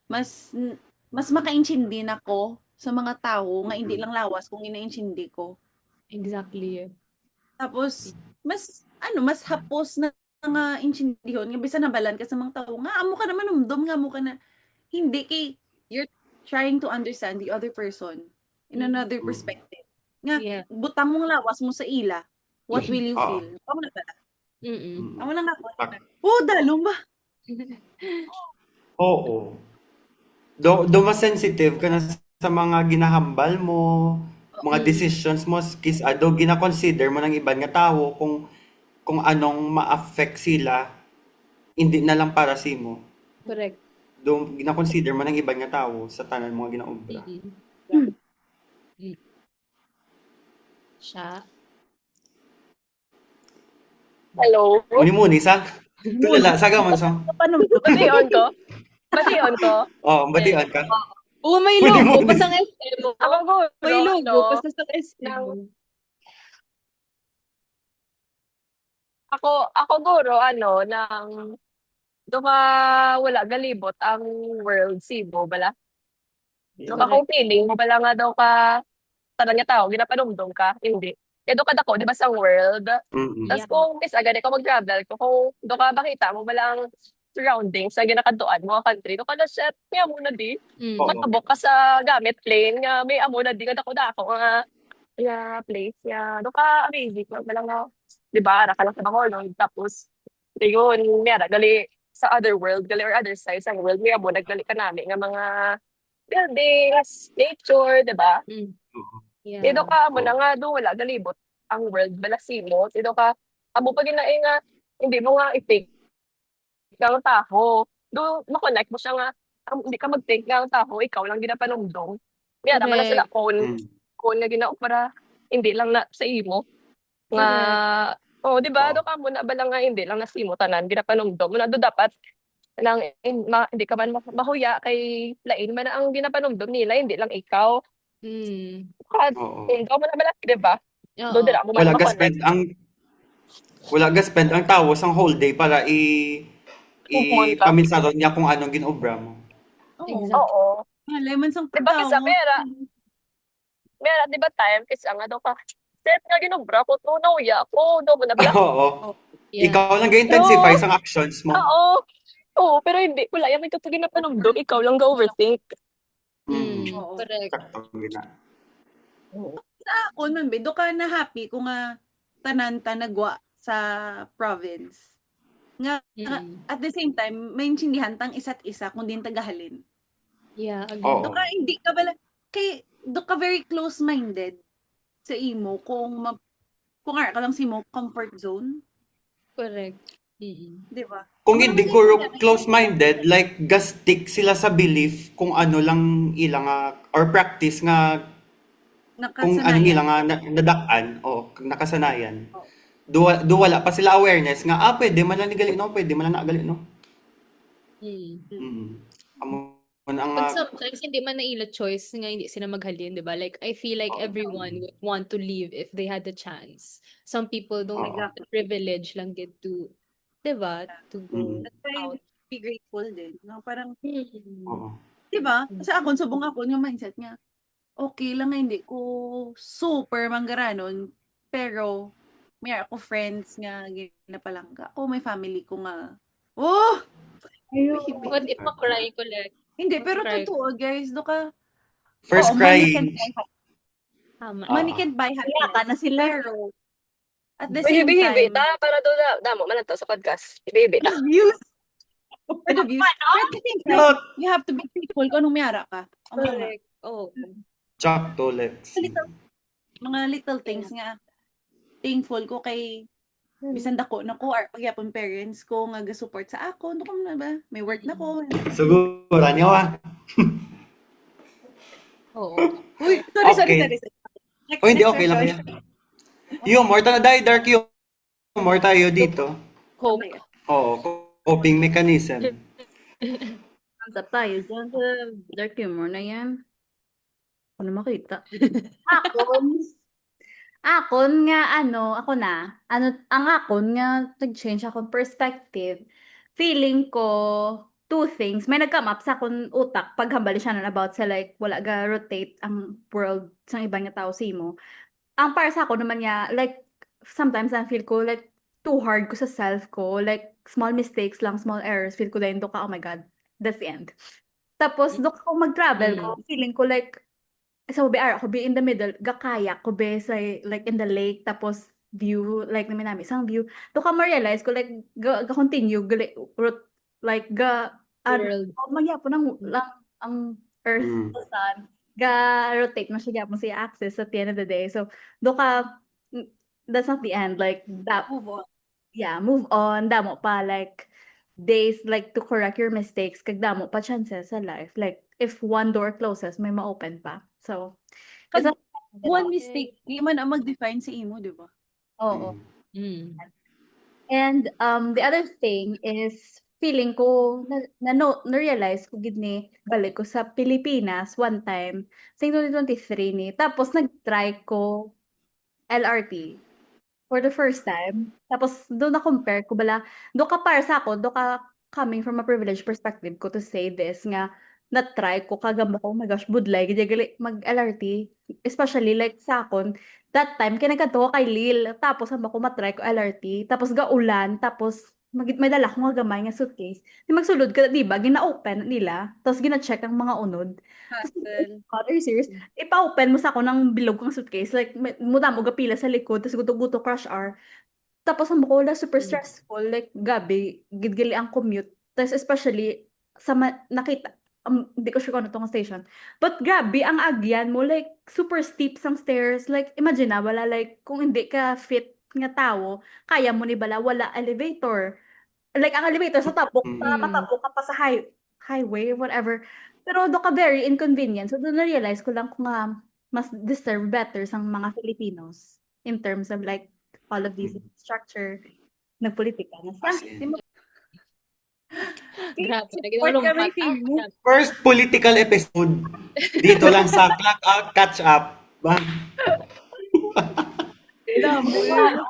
mas makaintindi nako sa mga tao nga hindi lang lawas kung inaintindi ko. Exactly. Tapos mas hapos na nga intindihon nga bisan nabalan ka sa mga tao nga amo ka naman umdom nga mo ka na hindi kay you're trying to understand the other person in another perspective. Nga Yeah. butang mong lawas mo sa ila, what will you Oo. feel? Amo na pala. Mm. Amo na nga ako. Oh, dalong ba? Oo. Do mas sensitive ka na sa mga ginahambal mo, mga decisions mo, do gina-consider mo ng iban nga tao kung anong ma-affect sila, hindi na lang para sa mo. Correct. Do gina-consider mo ng iban nga tao sa tanan mga ginaobra. Siya. Hello? Muni-muni sa tulala sa gamon sa. Bation ko? Bation ko? Oh, batian ka. Oo, may Muni logo muni. pa sa SM. Ako guro, May logo pa ano, sa SM. ako guro, doon ka wala galibot ang world Cebu, bala. Doon ka kung feeling mo, bala nga daw ka, tanan nga tao, ginapanumdum ka, hindi. Kaya doon ka dako, di ba, sa world? Mm. Tapos kung is agad ikaw mag-travel, kung doon ka makita mo, balang surroundings sa ginakaduan mo, country, doon ka na shit, may amo na di. Oo. Matabok ka sa gamit plane, nga may amo na di, nga dako-dako, nga, place, nga, doon ka amazing, balang nga, di ba, ara ka lang sa Bacolod, tapos, yun, mera, gali, sa other world, gali, or other sides ng world, may amo, naggali ka namin, nga mga, buildings, nature, di ba? Yeah. Dito ka mo na nga doon wala galibot ang world balasimo. Dito ka amo pa ginae nga hindi mo nga i-think ang tao. Do ma-connect mo siya nga hindi ka mag-think nga ang tao ikaw lang ginapanumdum. Kaya naman na sila kon nga ginao para hindi lang na sa imo nga di ba do ka mo na bala nga hindi lang na sa imo tanan ginapanumdum mo na do dapat lang hindi ka man mahuya kay lain man ang ginapanumdum nila hindi lang ikaw. Oo. Ikaw mo na bala, di ba? Oo. Do dira mo man Wala ga ma-connect. spend ang tao sang whole day para Pupunta. paminsaro niya kung anong ginobra mo. Exactly. Oo. Lemon sang Di ba tao kisa mo. mera, di ba time kisa nga daw ka. Set nga ginobra ko to nauya ko do mo na bala. Oo. Yeah. Ikaw lang ga-intensify sang actions mo. Oo. Oo, pero hindi wala yung may tutugin na panumdum, ikaw lang ga-overthink. Oo. Correct. Sakto gina. Ako man be, do ka na happy kung nga tanan ta nagwa sa province. Nga at the same time, may intindihan tang isa't isa kung din tagahalin. Yeah, Oo. Do ka hindi ka bala kay do ka very close-minded sa imo kung ara ka lang sa imo comfort zone, Correct. di ba? Kung hindi ko close-minded, like gastik sila sa belief kung ano lang ilang or practice nga kung ano Nakasanayan. ilang nadak-an o nakasanayan. Do wala pa sila awareness nga pwede man lang ni gali no, pwede man lang na gali no. Amo ang But sometimes hindi man na ila choice nga hindi sila maghalin, 'di ba? Like I feel like everyone would want to leave if they had the chance. Some people don't have the privilege lang get to 'Di ba? To go Mm. That's why out. be grateful din. No? Parang, Oo. di ba? Sa akon, subong ako yung mindset niya. Okay lang nga hindi ko super manggaranon, pero may ako friends nga ginapalangga. Ako may family ko nga. Oh! Ayun. What if ma-cry ko like, Hindi, pero cry totoo guys, do ka, First oo, money crying. can buy tama. money Oo. can buy Yaka na happiness. sila. Pero at the Uy, same hibi-hibi. time, Para doon na, damo, man to sa podcast. Hibi-hibi the ta. views, the views. But at the same time, Not you have to be faithful kung anong mayara ka. Ang mga, Correct. Oh. sakto, Lex. mga little things nga, thankful ko kay bisan dako na ko or pagyapon parents ko nga ga-support sa ako. Ano ko na ba? May work na ko. Siguro niyo Oo. Uy, sorry. Okay. O hindi, okay lang yan. Humor, na dahil dark humor tayo dito. Hope. Oo, coping mechanism. Hands up tayo dyan sa dark humor na yan. Ano makita? Akon nga ako na, ang akon nga nag-change akong perspective. Feeling ko two things. May nag-come up sa akong utak pag hambali siya nun about sa like wala ga rotate ang world sa ibang nga tao simo. Ang para sa ako naman nga like sometimes I feel ko like too hard ko sa self ko. Like small mistakes lang, small errors. Feel ko dahil do ka, oh my God, that's the end. Tapos do ako mag-travel ko, feeling ko like so ako be in the middle, gakayak ko be sa like in the lake tapos view like namin isang view. To ka ma-realize ko like continue like World. magyapon lang ang earth Mm. the sun rotate man siya gyapon siya axis at the end of the day. So do ka that's not the end like that Move on. yeah, move on. Damo pa like days like to correct your mistakes kag damo pa chances sa life. Like if one door closes, may ma-open pa. So Kag it's one mistake, di man ang mag-define sa imo, di ba? oo. Mm. And the other thing is feeling ko na-realize ko gid ni balik ko sa Pilipinas one time sa 2023 ni tapos nag-try ko LRT for the first time. Tapos doon na-compare ko bala, doon ka para sa ako, doon ka coming from a privileged perspective ko to say this nga na-try ko kagamba ko, oh my gosh, budlay, gid gali mag-LRT. Especially like sa akon, that time kinagkanto ko kay Lil, tapos ang ko matry ko LRT, tapos gaulan, tapos may dala ko nga gamay nga suitcase. Di magsulod ka, di ba? Gina-open nila, tapos gina-check ang mga unod. Tapos, are you serious? Ipa-open mo sa ako ng bilog kong suitcase, like muda mo gapila sa likod, tapos guto-guto crush hour. Tapos ang Bacolod super stressful, like gabi, gidgili ang commute. Tapos especially sa nakita, hindi ko sure kung ano tong station. But grabe, ang agyan mo, like super steep sang stairs. Like imagine na, wala like, kung hindi ka fit nga tao, kaya mo ni bala, wala elevator. Like ang elevator sa tapok, matapok ka pa sa highway, whatever. Pero do ka very inconvenient. So doon na-realize ko lang kung mas deserve better sang mga Filipinos in terms of like all of these structure nagpolitika na sa As in. Grabe. Support Naging kami kay mo. First political episode. Dito lang sa Clock Out, Catch Up. Ba? Alam mo, ano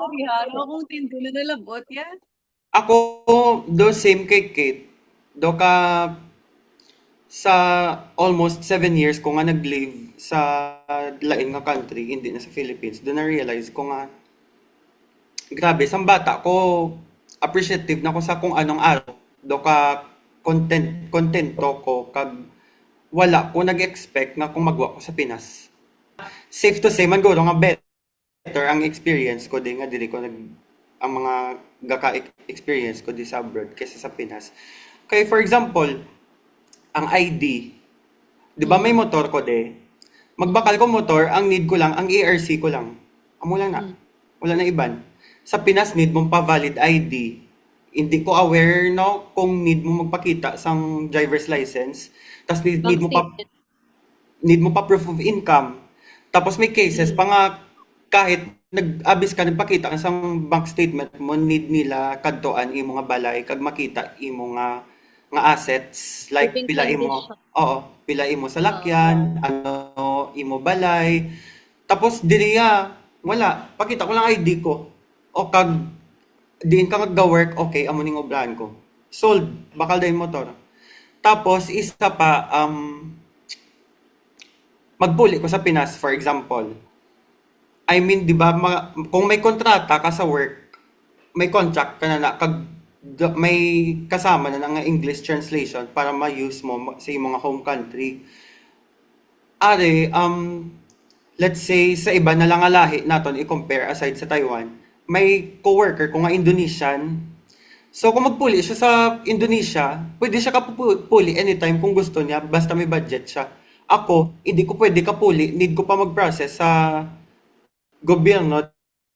kung tinto na nalabot yan. Ako, do same kay Kate. Do ka sa almost 7 years ko nga nag-live sa lain nga country, hindi na sa Philippines. Doon na-realize ko nga, grabe, sa bata ko, appreciative na ko sa kung anong araw. Do ka contento ko kag wala ko nag-expect na kung magwa ko sa Pinas. Safe to say man guro nga better ang experience ko di nga dili ko ang mga experience ko di sa abroad kaysa sa Pinas. Kaya for example, ang ID, di ba may motor ko de? Magbakal ko motor, ang need ko lang, ang ARC ko lang. Amo lang na. Wala na iban. Sa Pinas need mo pa valid ID. Hindi ko aware no kung need mo magpakita sang driver's license. Tapos need mo pa proof of income. Tapos may cases pa nga kahit nag-abis ka nagpakita ka sang bank statement mo need nila kadtoan imo nga balay kag makita imo nga assets like Living pila imo. condition. Oo, pila imo salakyan, ano imo balay. Tapos diriya wala, pakita ko lang ID ko. O kag diin ka magga-work, okay, amo ning oblahan ko. Sold, bakal dahil motor. Tapos, isa pa, magpuli ko sa Pinas, for example. I mean, di ba, kung may kontrata ka sa work, may contract ka na may kasama na nga English translation para ma-use mo sa iyong mga home country. Are, let's say, sa iba na lang nga lahi naton i-compare aside sa Taiwan, may coworker ko nga Indonesian. So, kung magpuli siya sa Indonesia, pwede siya kapuli anytime kung gusto niya, basta may budget siya. Ako, hindi ko pwede kapuli, need ko pa mag-process sa gobyerno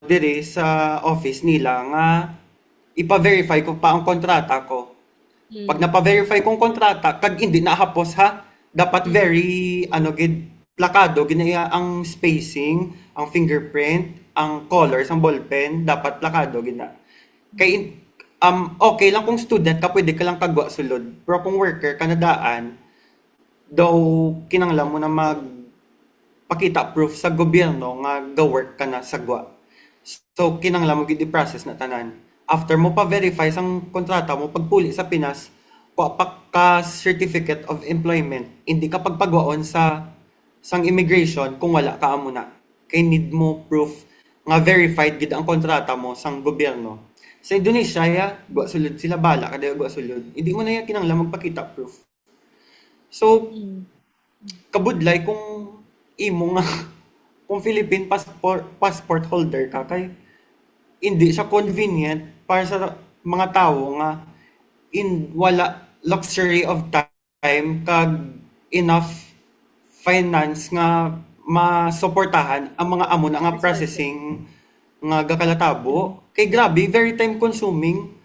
dire sa office nila nga ipa-verify ko pa ang kontrata ko. Pag napa-verify kong kontrata, kag hindi nakahapos ha, dapat very, plakado, ginaya ang spacing, ang fingerprint, ang colors, ang ballpen, dapat plakado, gina. Kay, okay lang kung student ka, pwede ka lang kagwa sulod. Pero kung worker, kanadaan, daw kinanglan mo na magpakita proof sa gobyerno nga ga-work ka na sa gwa. So, kinanglan mo gid i-process na tanan. After mo pa-verify sang kontrata mo, pagpuli sa Pinas, ka certificate of employment, hindi ka pagpagwaon sa sang immigration kung wala ka amo na. Kay need mo proof nga verified gid ang kontrata mo sang gobyerno. Sa Indonesia, gwa sulod sila bala kada gwa sulod. Hindi mo na ya kinanglan magpakita proof. So, kabudlay kung imo nga kung Philippine passport holder ka kay hindi siya convenient para sa mga tao nga wala luxury of time kag enough finance nga masuportahan ang mga amo na nga processing nga gakalatabo. Kay grabe, very time consuming.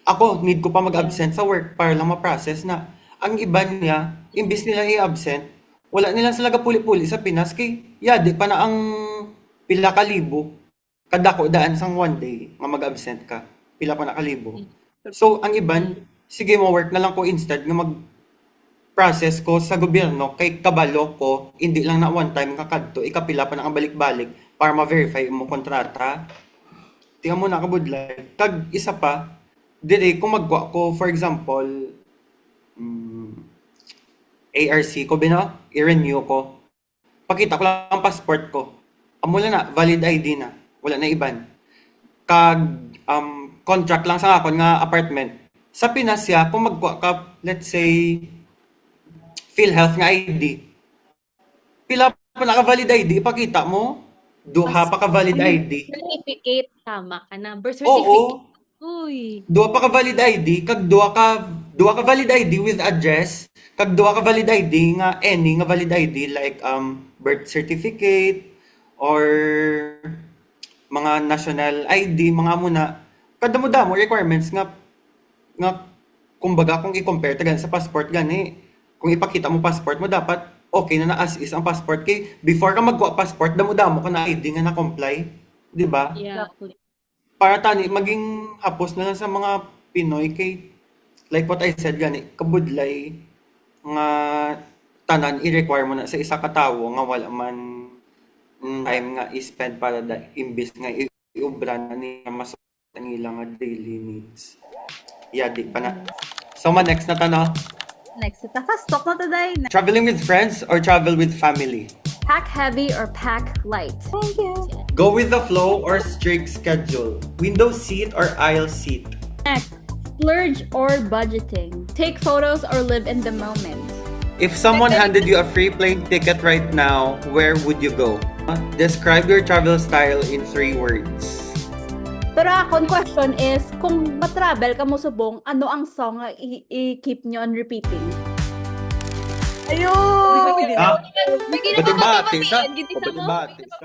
Ako, need ko pa mag-absent sa work para lang ma-process na. Ang iba niya, imbis nila i-absent, wala nilang sila puli-puli sa Pinas kay yadi pa na ang pila ka libo kadako daan sang one day nga mag-absent ka. Pila pa na kalibo. So, ang iban, sige mo work na lang ko instead nga mag-process ko sa gobyerno kay kabalo ko, hindi lang na one time kakadto, ikapila pa na ang balik-balik para ma-verify mo kontrata. Tingnan mo na kabudlay. Kag isa pa, dire kung magwa ko, for example, ARC ko i-renew ko. Pakita ko lang ang passport ko. Amula na, valid ID na. Wala na iban. Kag contract lang sa akon nga apartment. Sa Pinas ya, kung magwa ka, let's say, PhilHealth nga ID. Pila pa naka-valid ID, ipakita mo. Duha pa ka-valid ID. Certificate, tama ka na. Birth certificate. Oo. Uy. Duha pa ka valid ID, kag duha ka valid ID with address, kag duha ka valid ID nga any nga valid ID like birth certificate or mga national ID, mga muna. Kadamo-damo requirements nga kumbaga kung i-compare tagan sa passport gani, kung ipakita mo passport mo dapat okay na as is ang passport kay before ka magwa passport damo-damo ka na ID nga na-comply, di ba? Yeah. Para tani maging hapos na lang sa mga Pinoy kay like what I said gani kabudlay nga tanan i-require mo na sa isa ka tawo nga wala man time nga i-spend para imbis nga iubra na niya masuot ang ilang nga daily needs. Yadi pa na. So next na tanong. Next, fast talk na today. Traveling with friends or travel with family? Pack heavy or pack light? Thank you. Go with the flow or strict schedule? Window seat or aisle seat? Next, splurge or budgeting? Take photos or live in the moment? If someone handed you a free plane ticket right now, where would you go? Describe your travel style in 3 words. Pero akong question is, kung matravel ka mo subong, ano ang song nga i-keep nyo on repeating? Ayun! Ah, Bigyan Ba't ako ba, kapatid, Tisa? giti O, sa ba't mo. ba, Tisa?